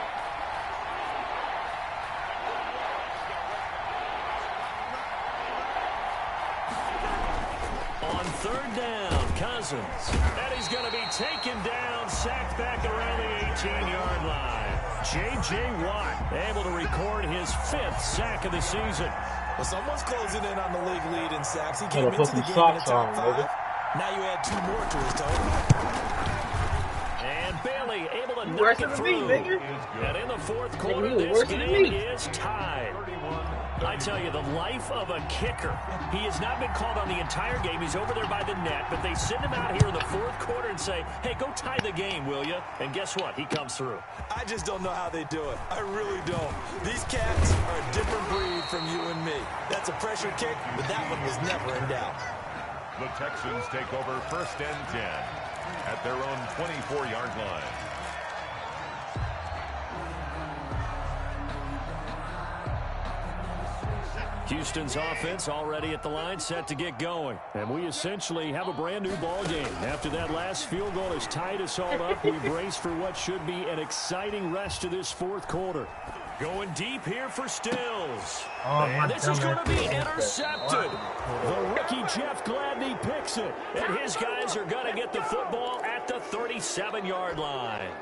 On 3rd down, Cousins. And he's going to be taken down, sacked back around the 18-yard line. J.J. Watt able to record his 5th sack of the season. Well, someone's closing in on the league lead in sacks. He came into the game in the top 5. Now you add 2 more to his total. And Bailey able to knock it through. And in the 4th quarter, this game is tied. I tell you, the life of a kicker. He has not been called on the entire game. He's over there by the net, but they send him out here in the 4th quarter and say, hey, go tie the game, will you? And guess what? He comes through. I just don't know how they do it. I really don't. These cats are a different breed from you and me. That's a pressure kick, but that one was never in doubt. The Texans take over 1st and 10 at their own 24-yard line. Houston's offense already at the line, set to get going. And we essentially have a brand new ball game. After that last field goal has tied us all up, we brace for what should be an exciting rest of this 4th quarter. Going deep here for Stills. And this is going to be intercepted. The rookie Jeff Gladney picks it. And his guys are going to get the football at the 37-yard line.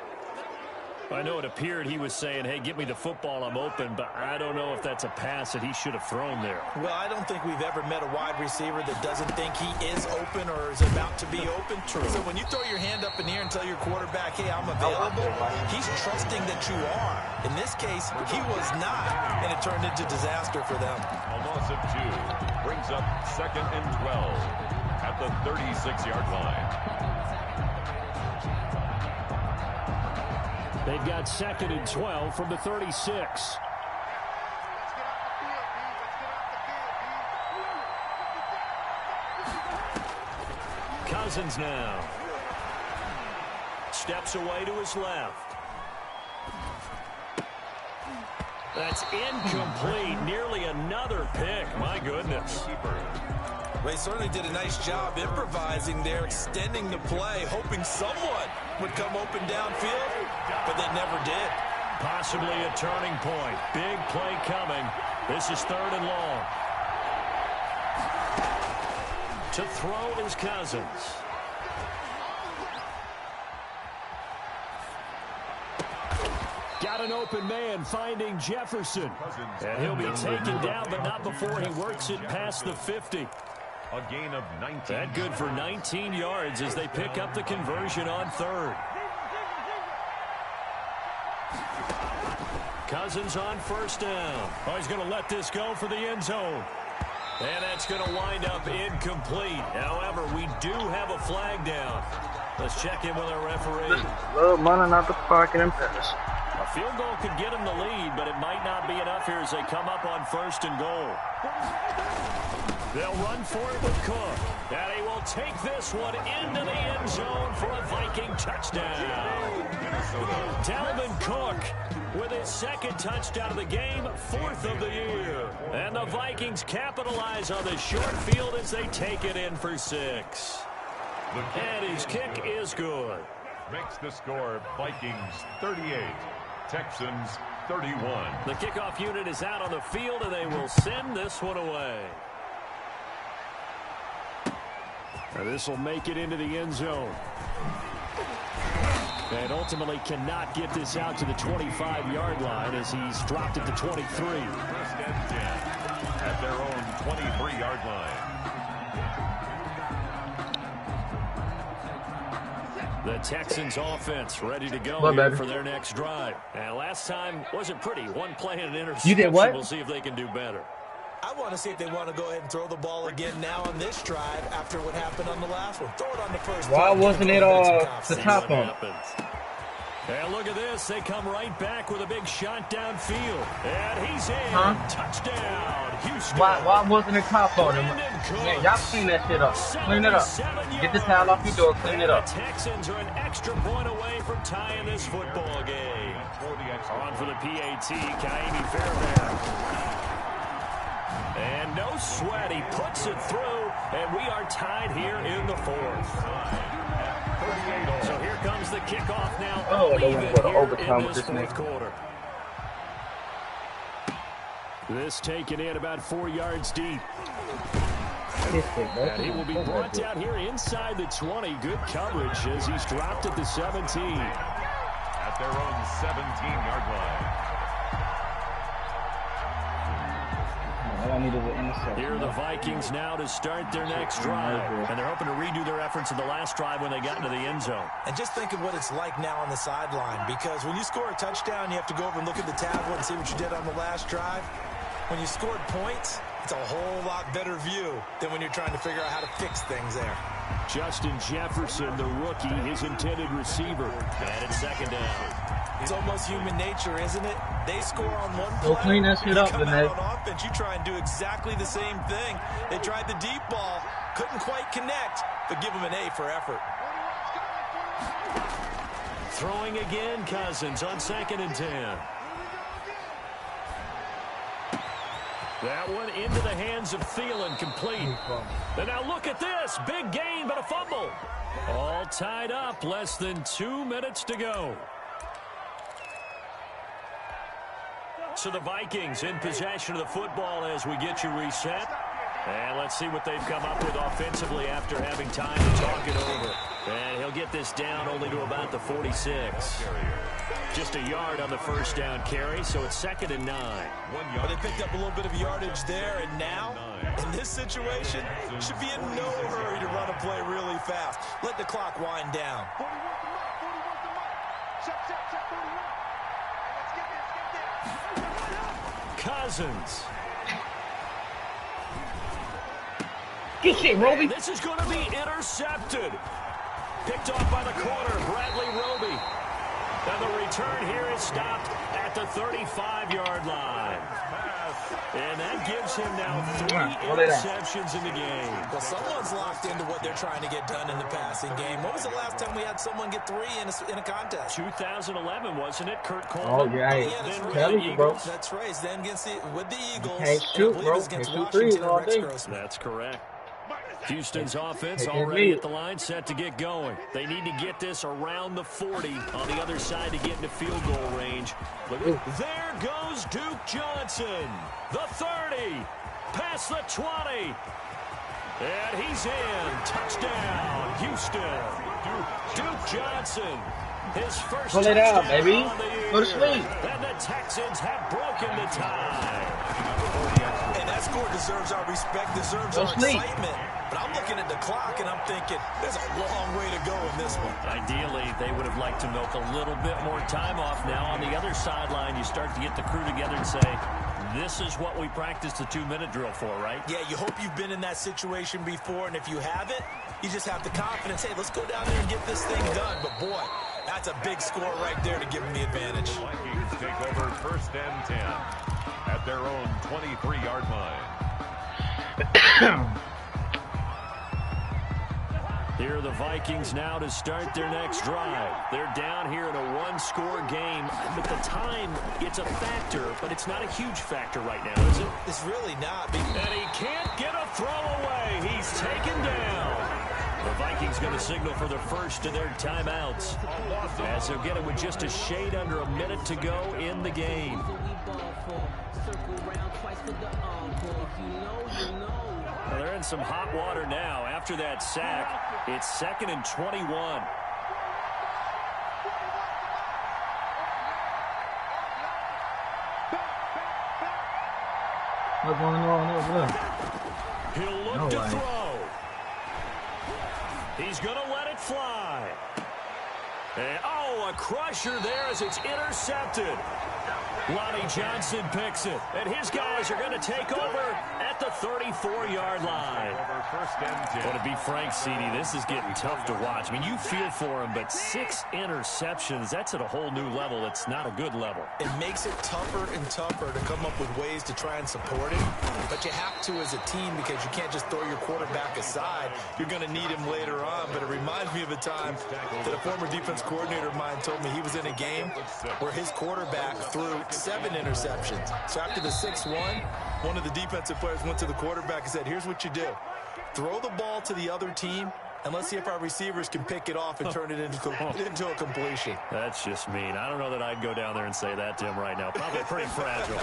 I know it appeared he was saying, hey, give me the football, I'm open, but I don't know if that's a pass that he should have thrown there. Well, I don't think we've ever met a wide receiver that doesn't think he is open or is about to be open. True. So when you throw your hand up in the air and tell your quarterback, hey, I'm available, he's trusting that you are. In this case, he was not, and it turned into disaster for them. A loss of 2 brings up 2nd and 12 at the 36-yard line. They've got 2nd and 12 from the 36. Cousins now. Steps away to his left. That's incomplete. Nearly another pick. My goodness. Well, he certainly did a nice job improvising there, extending the play, hoping someone would come open downfield, but they never did. Possibly a turning point. Big play coming. This is 3rd and long. To throw is Cousins. Got an open man finding Jefferson. And he'll be taken down, but not before he works it past the 50. A gain of 19. That good for 19 yards as they pick up the conversion on 3rd. Cousins on 1st down. Oh, he's going to let this go for the end zone. And that's going to wind up incomplete. However, we do have a flag down. Let's check in with our referee. Love running out the pocket and pass. A field goal could get them the lead, but it might not be enough here as they come up on 1st and goal. They'll run for it with Cook. And he will take this one into the end zone for a Viking touchdown. Dalvin Cook with his 2nd touchdown of the game, 4th of the year. And the Vikings capitalize on the short field as they take it in for 6. And his kick is good. Makes the score Vikings 38, Texans 31. The kickoff unit is out on the field, and they will send this one away. Now this will make it into the end zone. And ultimately cannot get this out to the 25-yard line as he's dropped it to 23. 1st and 10 at their own 23-yard line. The Texans offense ready to go for their next drive. And last time wasn't pretty. One play and an interception. You did what? We'll see if they can do better. I want to see if they want to go ahead and throw the ball again now on this drive after what happened on the last one. Throw it on the first. Why wasn't it the top one? And look at this. They come right back with a big shot downfield. And he's in. Touchdown, Houston. Why wasn't it top on him? Man, y'all clean that shit up. Clean it up. Get the towel off your door. Clean it up. The Texans are an extra point away from tying this football game. On for the PAT, Kaimi Fairbairn. And no sweat. He puts it through. And we are tied here in the 4th. So here comes the kickoff now. Oh, they went for the overtime in with this this 4th quarter. This taken in about 4 yards deep. And he will be brought out here inside the 20. Good coverage as he's dropped at the 17. At their own 17-yard line. Here are the Vikings now to start their next drive. And they're hoping to redo their efforts in the last drive when they got into the end zone. And just think of what it's like now on the sideline, because when you score a touchdown, you have to go over and look at the tablet and see what you did on the last drive. When you scored points, it's a whole lot better view than when you're trying to figure out how to fix things there. Justin Jefferson, the rookie, his intended receiver. And it's 2nd down. It's almost human nature, isn't it? They score on one play. Go clean that shit up, come out on offense, you try and do exactly the same thing. They tried the deep ball, couldn't quite connect, but give them an A for effort. Throwing again, Cousins on 2nd and 10. That one into the hands of Thielen, complete. And now look at this. Big gain, but a fumble. All tied up. Less than 2 minutes to go. So the Vikings in possession of the football as we get you reset. And let's see what they've come up with offensively after having time to talk it over. And he'll get this this down only to about the 46. Just a yard on the first down carry, so it's 2nd and 9. 1 yard. They picked up a little bit of yardage there, and now, in this situation, should be in no hurry to run a play really fast. Let the clock wind down. Cousins. Good shit, Roby. This is going to be intercepted. Picked off by the corner, Bradley Roby. And the return here is stopped at the 35-yard line. And that gives him now 3 interceptions in the game. Well, someone's locked into what they're trying to get done in the passing game. When was the last time we had someone get 3 in a contest? 2011, wasn't it? Kurt Coleman. Oh, yeah. Telling you, bro. That's right. Then with the Eagles. Can't shoot, bro. Can't shoot threes all day. That's correct. Houston's offense already at the line, set to get going. They need to get this around the 40 on the other side to get into field goal range. There goes Duke Johnson. The 30, past the 20. And he's in. Touchdown, Houston. Duke Johnson. His first pull it out, touchdown baby. on the year. Go to sleep. And the Texans have broken the tie. And that score deserves our respect, deserves our excitement. But I'm looking at the clock, and I'm thinking, there's a long way to go in this one. Ideally, they would have liked to milk a little bit more time off. Now, on the other sideline, you start to get the crew together and say, this is what we practiced the 2-minute drill for, right? Yeah, you hope you've been in that situation before, and if you haven't, you just have the confidence, hey, let's go down there and get this thing done. But, boy, that's a big score right there to give them the advantage. Vikings take over 1st and 10 at their own 23-yard line. Here are the Vikings now to start their next drive. They're down here in a 1-score game. But the time, it's a factor, but it's not a huge factor right now, is it? It's really not. And he can't get a throw away. He's taken down. The Vikings going to signal for the first of their timeouts, as they'll get it with just a shade under a minute to go in the game. Well, they're in some hot water now. After that sack, it's 2nd and 21. What's going on over there? He'll look to throw. He's going to let it fly. And, a crusher there as it's intercepted. Lonnie Johnson picks it, and his guys are going to take over at the 34-yard line. Well, to be frank, CD, this is getting tough to watch. I mean, you feel for him, but 6 interceptions, that's at a whole new level. It's not a good level. It makes it tougher and tougher to come up with ways to try and support him, but you have to as a team because you can't just throw your quarterback aside. You're going to need him later on, but it reminds me of a time that a former defense coordinator of mine told me he was in a game where his quarterback threw 7 interceptions. So after the 6th one of the defensive players went to the quarterback and said, here's what you do. Throw the ball to the other team, and let's see if our receivers can pick it off and turn it into a completion. That's just mean. I don't know that I'd go down there and say that to him right now. Probably pretty fragile.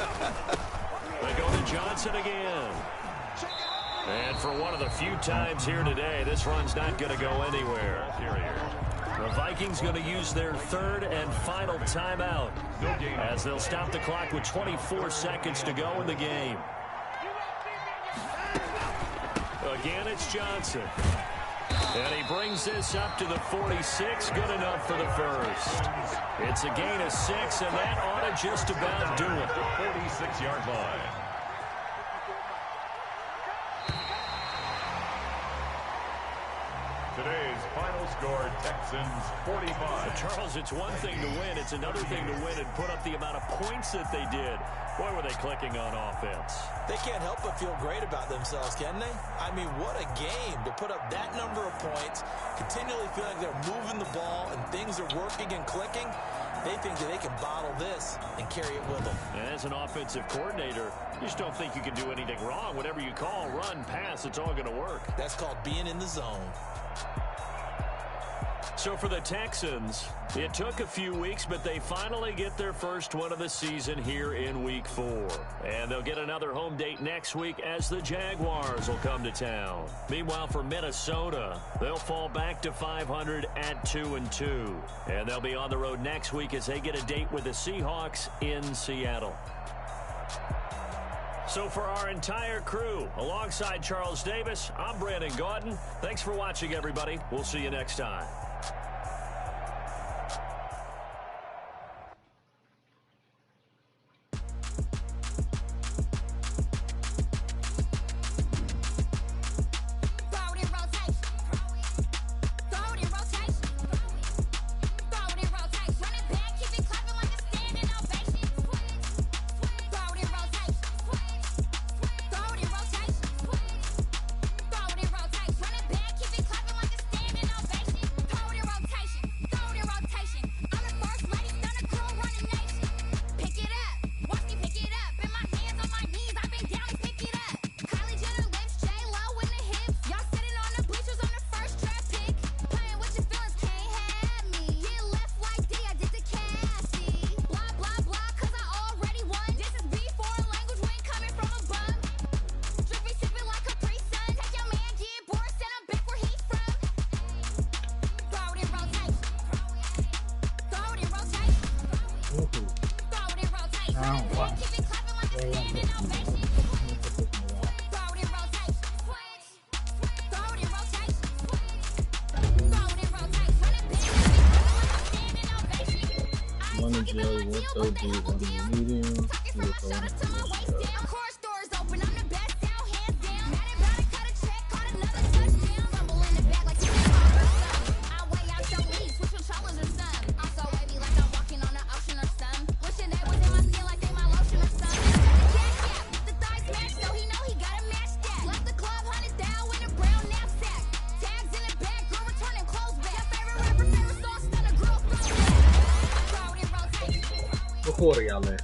They go to Johnson again. And for one of the few times here today, this run's not going to go anywhere. The Vikings going to use their 3rd and final timeout as they'll stop the clock with 24 seconds to go in the game. Again, it's Johnson. And he brings this up to the 46. Good enough for the first. It's a gain of 6, and that ought to just about do it. 46-yard line. Today's final score, Texans 45. Charles, it's one thing to win. It's another thing to win and put up the amount of points that they did. Boy, were they clicking on offense. They can't help but feel great about themselves, can they? I mean, what a game to put up that number of points, continually feeling they're moving the ball and things are working and clicking. They think that they can bottle this and carry it with them. And as an offensive coordinator, you just don't think you can do anything wrong. Whatever you call, run, pass, it's all going to work. That's called being in the zone. So for the Texans, it took a few weeks, but they finally get their first one of the season here in Week 4. And they'll get another home date next week as the Jaguars will come to town. Meanwhile, for Minnesota, they'll fall back to 500 at 2-2. And they'll be on the road next week as they get a date with the Seahawks in Seattle. So for our entire crew, alongside Charles Davis, I'm Brandon Gaudin. Thanks for watching, everybody. We'll see you next time. Quarter y'all there.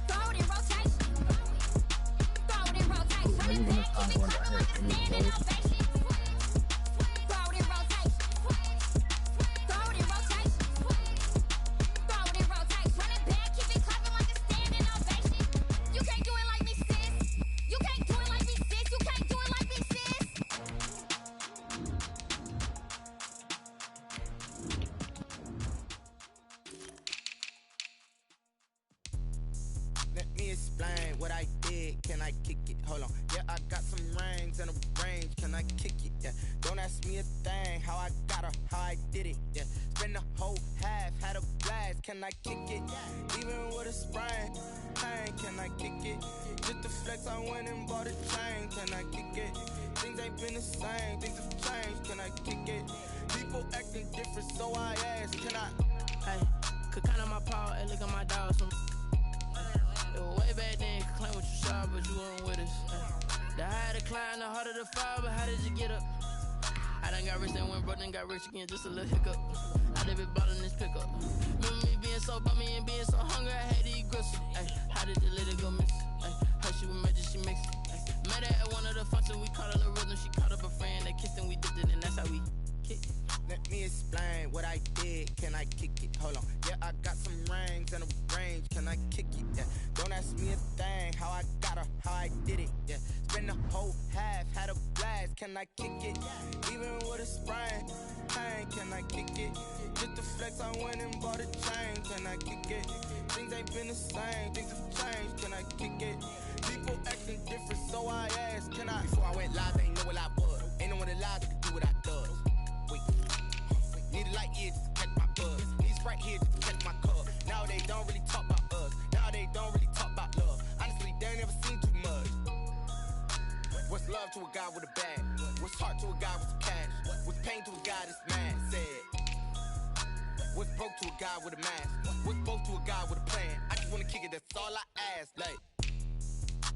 Again, just a little hiccup. I live it bought in this pickup. Remember me being so bummy and being so hungry, I had to eat gristle. Ay, how did the little go miss? Ay, her she was magic, she mixed it. Met her at one of the functions, we caught a little rhythm. She caught up a friend, they kissed and we dipped it, and that's how we kicked it. Let me explain what I did. Can I kick it? Hold on. Yeah, I got some rings and a range. Can I kick it? Yeah. Don't ask me a thing. How I got her, how I did it. Yeah. Spend the whole half, had a blast. Can I kick it? Even with a sprain. Hey, can I kick it? Just the flex, I went and bought a chain. Can I kick it? Things ain't been the same. Things have changed. Can I kick it? People acting different, so I asked. Can I? Before I went live, they ain't know what I was. Ain't no one alive that could do what I does. Wait. Need a light here just to catch my buzz. Need Sprite here just to catch my cup. Now they don't really talk about us. Now they don't really talk about love. Honestly, they ain't never seen too much. What's love to a guy with a bag? What's heart to a guy with some cash? What's pain to a guy that's mad? Said. What's broke to a guy with a mask? What's broke to a guy with a plan? I just wanna kick it, that's all I ask. Like,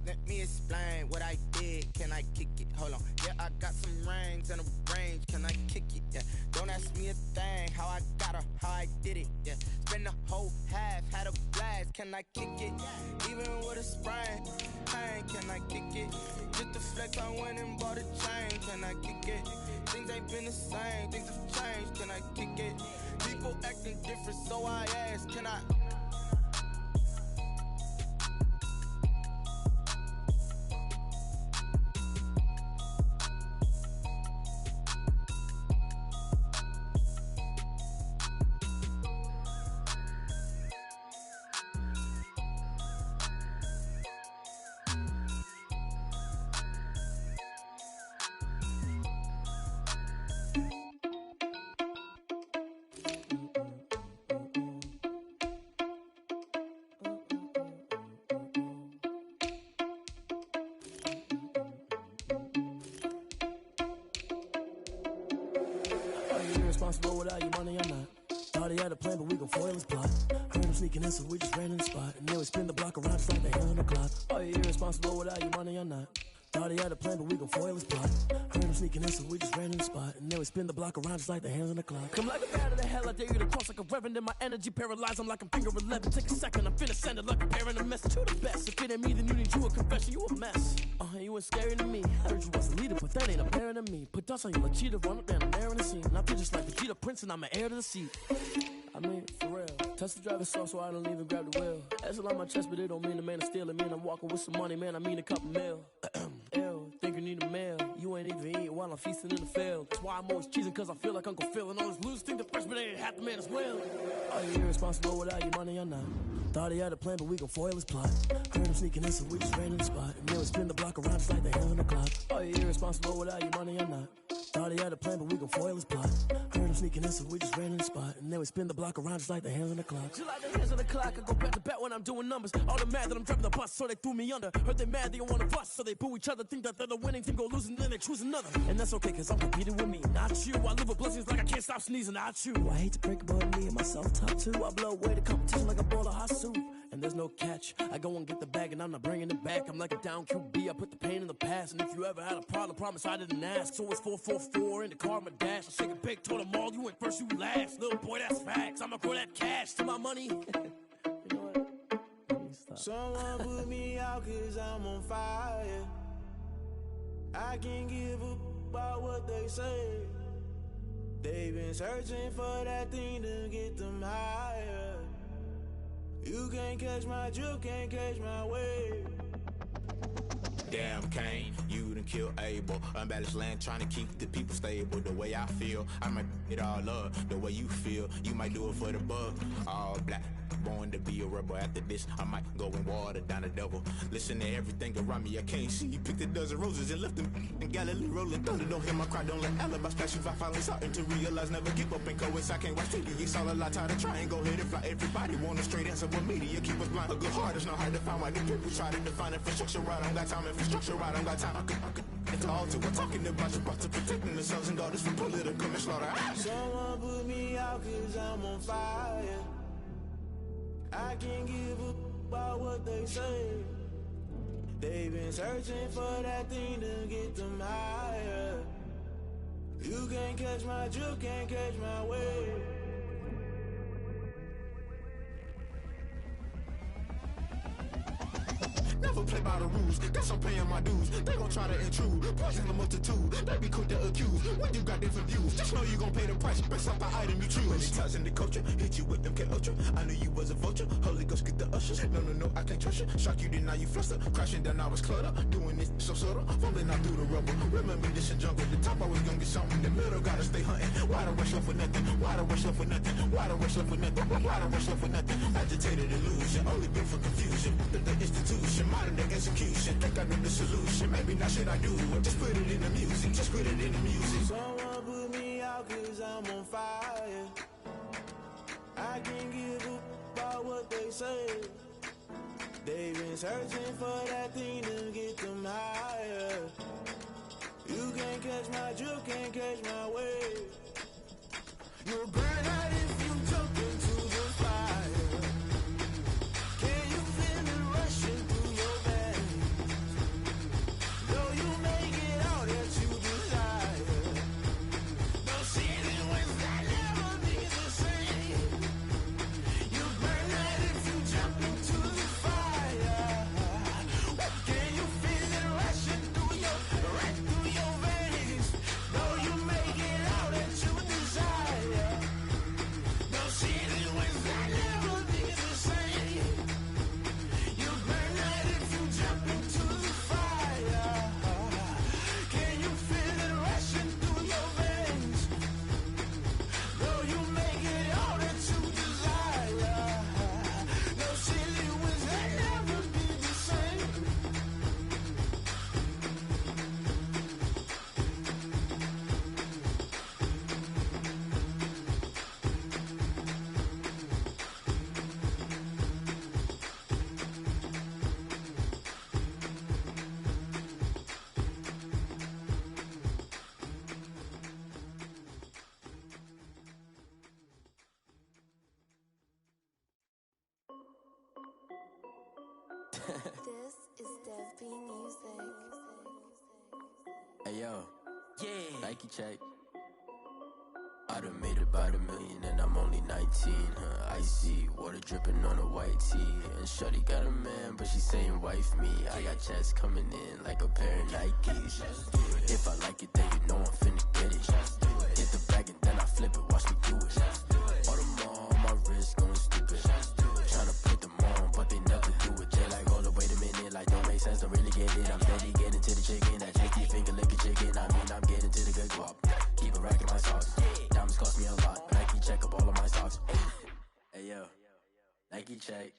let me explain what I did. Can I kick it? Hold on. Yeah, I got some rings and a range. Can I kick it? Yeah. Don't ask me a thing. How I got her, how I did it. Yeah. Spend the whole half, had a blast. ass, can I kick it? Even with a sprain, pain, can I kick it? Just the flex, I went and bought a chain, can I kick it? Things ain't been the same, things have changed, can I kick it? People acting different, so I ask, can I? Irresponsible without your money, I'm not. Thought he had a plan, but we gon' foil his plot. Heard him sneaking in, so we just ran in the spot. And then we spin the block around just like the hands on the clock. Are you irresponsible without your money, I'm not. Thought he had a plan, but we gon' foil his plot. Heard him sneaking in, so we just ran in the spot. And then we spin the block around just like the hands on the clock. Come like a bat of the hell, I dare you to cross like a reverend. And my energy paralyzed, I'm like I'm finger 11. Take a second, I'm finna send it like a parent, a message to the best. If it ain't me, then you need you a confession, you a mess. You ain't scary to me. I heard you was a leader, but that ain't apparent to me. Put dust on you like cheetah, run up down the air in the scene. And I feel just like the cheetah prince, and I'm an heir to the seat. I mean, for real. Touch the driver's soft, so I don't even grab the wheel. That's on my chest, but it don't mean the man is stealing. Mean I'm walking with some money, man, I mean a couple mil. Ew, think you need a meal. You ain't even eating while I'm feasting in the field. That's why I'm always cheesing, cause I feel like Uncle Phil. And all those losers think the freshman ain't half the man as well. Are you irresponsible without your money or not? Thought he had a plan, but we gon' foil his plot. Heard him sneaking in, so we just ran in the spot. And then we spin the block around just like the hands on the clock. Are you irresponsible without your money or not? Thought he had a plan, but we gon' foil his plot. Heard him sneaking in, so we just ran in the spot. And then we spin the block around just like the hands on the clock. Just like the hands on the clock, I go back to back when I'm doing numbers. All the mad that I'm driving the bus, so they threw me under. Heard they mad, they don't wanna bust, so they boo each other. Think that they're the winning team, go losing, then they choose another. And that's okay, cause I'm competing with me, not you. I live with blessings like I can't stop sneezing, not you. I hate to break it, but me and myself top two. I blow away the competition like a bowl of hot soup. And there's no catch, I go and get the bag and I'm not bringing it back. I'm like a down QB, I put the pain in the past. And if you ever had a problem, promise I didn't ask. So it's 444 in the car, my dash. I shake a big, told them all, you went first, you last. Little boy, that's facts, I'ma grow that cash to my money. You know what? Someone put me out cause I'm on fire. I can't give up about what they say. They've been searching for that thing to get them higher. You can't catch my drift, can't catch my wave. Damn Kane, you done killed Abel. Unbalanced land trying to keep the people stable. The way I feel, I might it all up. The way you feel, you might do it for the buck. All black, born to be a rebel. After this, I might go and water down the devil. Listen to everything around me, I can't see. You picked a dozen roses and left them in Galilee rolling thunder. Don't hear my cry, don't let alibis flash. If I finally starting to realize, never give up and coincide. I can't watch TV, it's all a lot. Tired of trying, go ahead and fly. Everybody want a straight answer, but media keep us blind. A good heart is not hard to find. Why the people try to define infrastructure right? I don't got time, infrastructure right, I don't got time. I could it's all to we're talking about you, about to protecting the sons and daughters from political manslaughter. Someone put me out cause I'm on fire. I can't give up about what they say. They've been searching for that thing to get them higher. You can't catch my drift, can't catch my wave. Never play by the rules, guess I'm paying my dues. They gon' try to intrude, poison the multitude. They be quick to accuse, when you got different views. Just know you gon' pay the price, based off the item you choose. Many times in the culture, hit you with them MK Ultra. I knew you was a vulture, Holy Ghost get the ushers. No, I can't trust you. Shock you, then now you fluster. Crashing down, I was clutter. Doing this so subtle, falling out through the rubble. Remember this in jungle, the top I was gonna get something. The middle gotta stay hunting. Why the rush left for nothing? Why the rush left for nothing? Why the rush left for nothing? Why the rush left for nothing? Agitated illusion, only built for confusion. The institution, modern day execution. Think I know the solution. Maybe not shit I do. Just put it in the music. Just put it in the music. Someone put me out cause I'm on fire. I can't give up about what they say. They've been searching for that thing to get them higher. You can't catch my drift, can't catch my wave. You'll burn out if you jump into the fire. Can you feel it rushing through your veins? Though you make it all that you desire. No ceiling wins that never be the same. You burn out if you jump into This is Dev B Music. Hey yo, yeah, Nike check. I done made about $1 million and I'm only 19. Icy water dripping on a white tee. And shorty got a man, but she saying wife me. I got checks coming in like a pair of Nikes. If I like it, then you know I'm finna get it. Hit the bag and then I flip it, watch me do it. All them on my wrist going stupid. Tryna put them on, but they never do it. They like, hold up, wait a minute, like don't make sense, don't really get it. I'm steady getting to the chicken, that tricky finger licking chicken. I mean, I'm getting to the good guap. Keep a rack in my socks. Diamonds cost me a lot. Nike check up all of my socks. Hey yo, Nike check.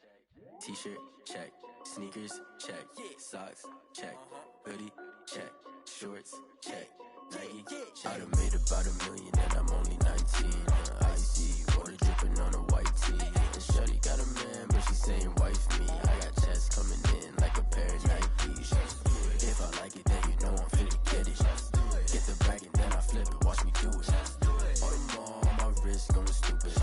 T-shirt check. Sneakers check. Socks check. Hoodie check. Shorts check. Nike. I done made about $1 million and I'm only 19. Icy water dripping on a white tee. And shorty got a man, but she saying wife me. I got checks coming in like a pair of Nikes. If I like it, then you know I'm finna get it. Get the bag and then I flip it, watch me do it. All them on my wrist going stupid.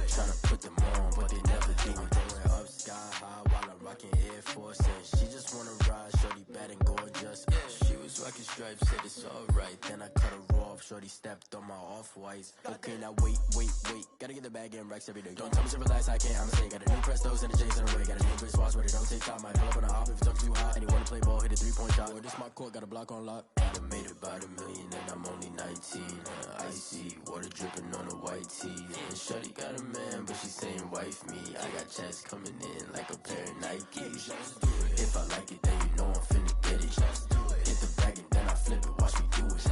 Tryna put them on, but they never do it. Going up sky high while I'm rocking Air Force. And she just wanna ride, shorty bad and gorgeous. She was rocking stripes, said it's alright. Then I cut her off, shorty stepped on my off-whites. Okay, now wait. Gotta get the bag and racks every day. Don't tell me to relax, I can't, I'ma say. Got a new Prestos and a J's in the way. Got a new Chris Watch, but it don't take time. Might pull up on a hop if it talks too hot. And you wanna play ball, hit a 3-point shot. Or this my court, got a block on lock. I done made about $1 million and I'm only 19. Icy water dripping on a white tee. And shorty got a man, but she saying wife me. I got checks coming in like a pair of Nikes. If I like it, then you know I'm finna get it. Hit the bag and then I flip it, watch me do it.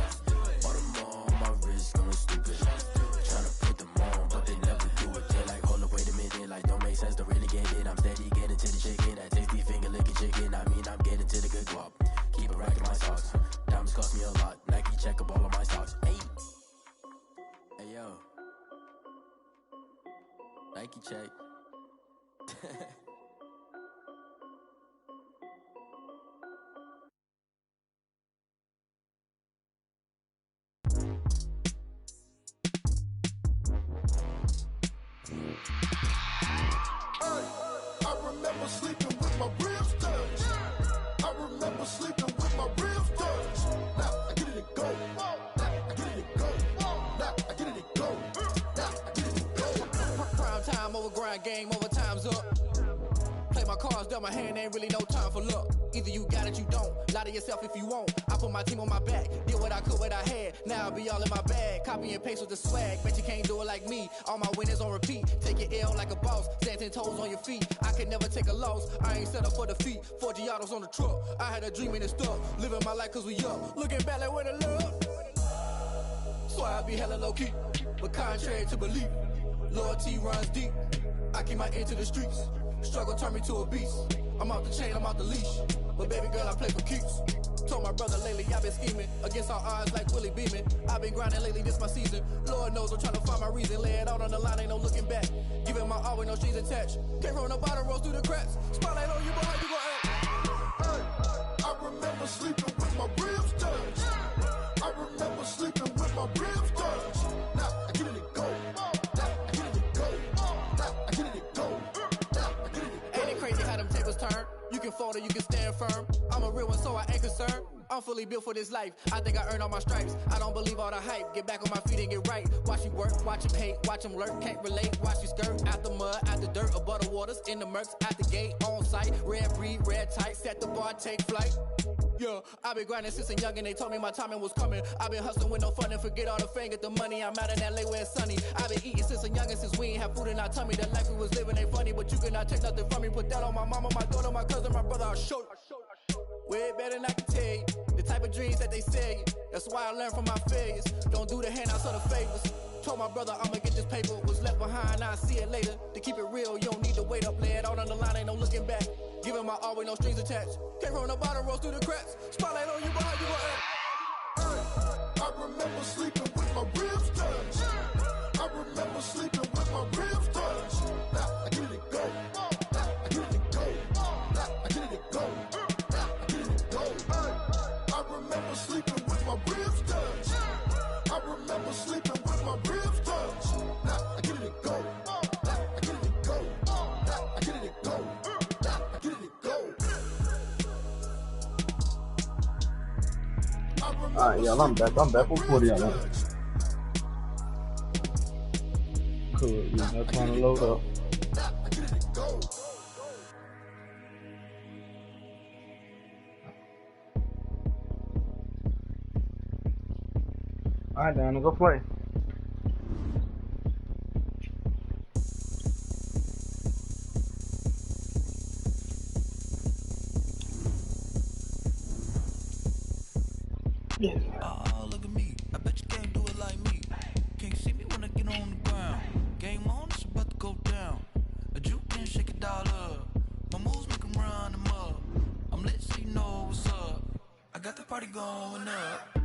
All them on my wrist going stupid. Tryna put them on, but they never do it. They like, hold up, wait a minute, like don't make sense, don't really get it. I'm steady getting to the chicken, that tasty finger licking chicken. I mean, I'm getting to the good guap. Keep a rack in my socks. Diamonds cost me a lot. Nike check up all of my socks. Hey yo, Nike check. I remember sleeping with my ribs touched. I remember sleeping with my ribs touched. Now I get it and go. Now I get it and go. Now I get it and go. Now I get it and go. Prime time over grind game, overtime's up. Play my cards, dealt my hand, ain't really no time for luck. Either you got it, you don't. Lie to yourself if you won't. I put my team on my back, did what I could, what I had. Now I'll be all in my bag. Copy and paste with the swag. Bet you can't do it like me. All my winners on repeat. Take your L like a boss. Stand 10 toes on your feet. I can never take a loss. I ain't set up for defeat. 4 Giottos on the truck. I had a dream and it's stuck. Living my life cause we up. Looking back like where the love. So I be hella low key. But contrary to belief, loyalty runs deep. I keep my ear to the streets. Struggle turned me to a beast. I'm off the chain, I'm off the leash. But baby girl, I play for keeps. Told my brother lately, I've been scheming. Against all odds like Willie Beeman. I've been grinding lately, this my season. Lord knows I'm trying to find my reason. Lay it out on the line, ain't no looking back. Giving my all with no strings attached. Came from the bottom, rose through the cracks. Spotlight on you, boy, how you gon' act? Hey, I remember sleeping with my ribs touched. I remember sleeping with my ribs touched. Now I get it and go. Now I get it and go. Now I get it and go. Ain't it crazy how them tables turn? You can fold or you can stand firm. I'm a real one, so I ain't concerned. I'm fully built for this life. I think I earned all my stripes. I don't believe all the hype. Get back on my feet and get right. Watch you work, watch him hate, watch him lurk. Can't relate, watch you skirt. Out the mud, out the dirt, above the waters, in the murks, out the gate, on site. Red breed, red tight, set the bar, take flight. Yeah, I been grinding since a youngin', they told me my timing was coming. I been hustling with no fun and forget all the fame, get the money. I'm out in LA where it's sunny. I been eating since a youngin', since we ain't have food in our tummy. The life we was living ain't funny, but you cannot take nothing from me. Put that on my mama, my daughter, my cousin, my brother, I'll show you. Way better than I can tell you. The type of dreams that they sell you. That's why I learned from my failures. Don't do the handouts or the favors. Told my brother I'ma get this paper. Was left behind, I'll see it later. To keep it real, you don't need to wait up. Lay it out on the line, ain't no looking back. Giving my all with no strings attached. Came from the bottom, rose through the cracks. Spotlight on you, boy, how you gon' act? I remember sleeping with my ribs touched. I remember sleeping with my ribs touched. Now I get it and go. Now I get it and go. Now I get it and go. Now I get it and go. I remember sleeping with my ribs touched. I remember sleeping with my ribs touched. Now I get it and go. Now I get it and go. Now I get it and go. Now I get it and go. Alright, y'all, I'm back. I'm back with 40 on that. Cool, yeah, that's trying to load up. Alright, Dan, go play. Yeah. Oh, look at me. I bet you can't do it like me. Can't see me when I get on the ground. Game on, it's about to go down. A juke and shake it all up. My moves make them run them up. I'm lit so you know what's up. I got the party going up.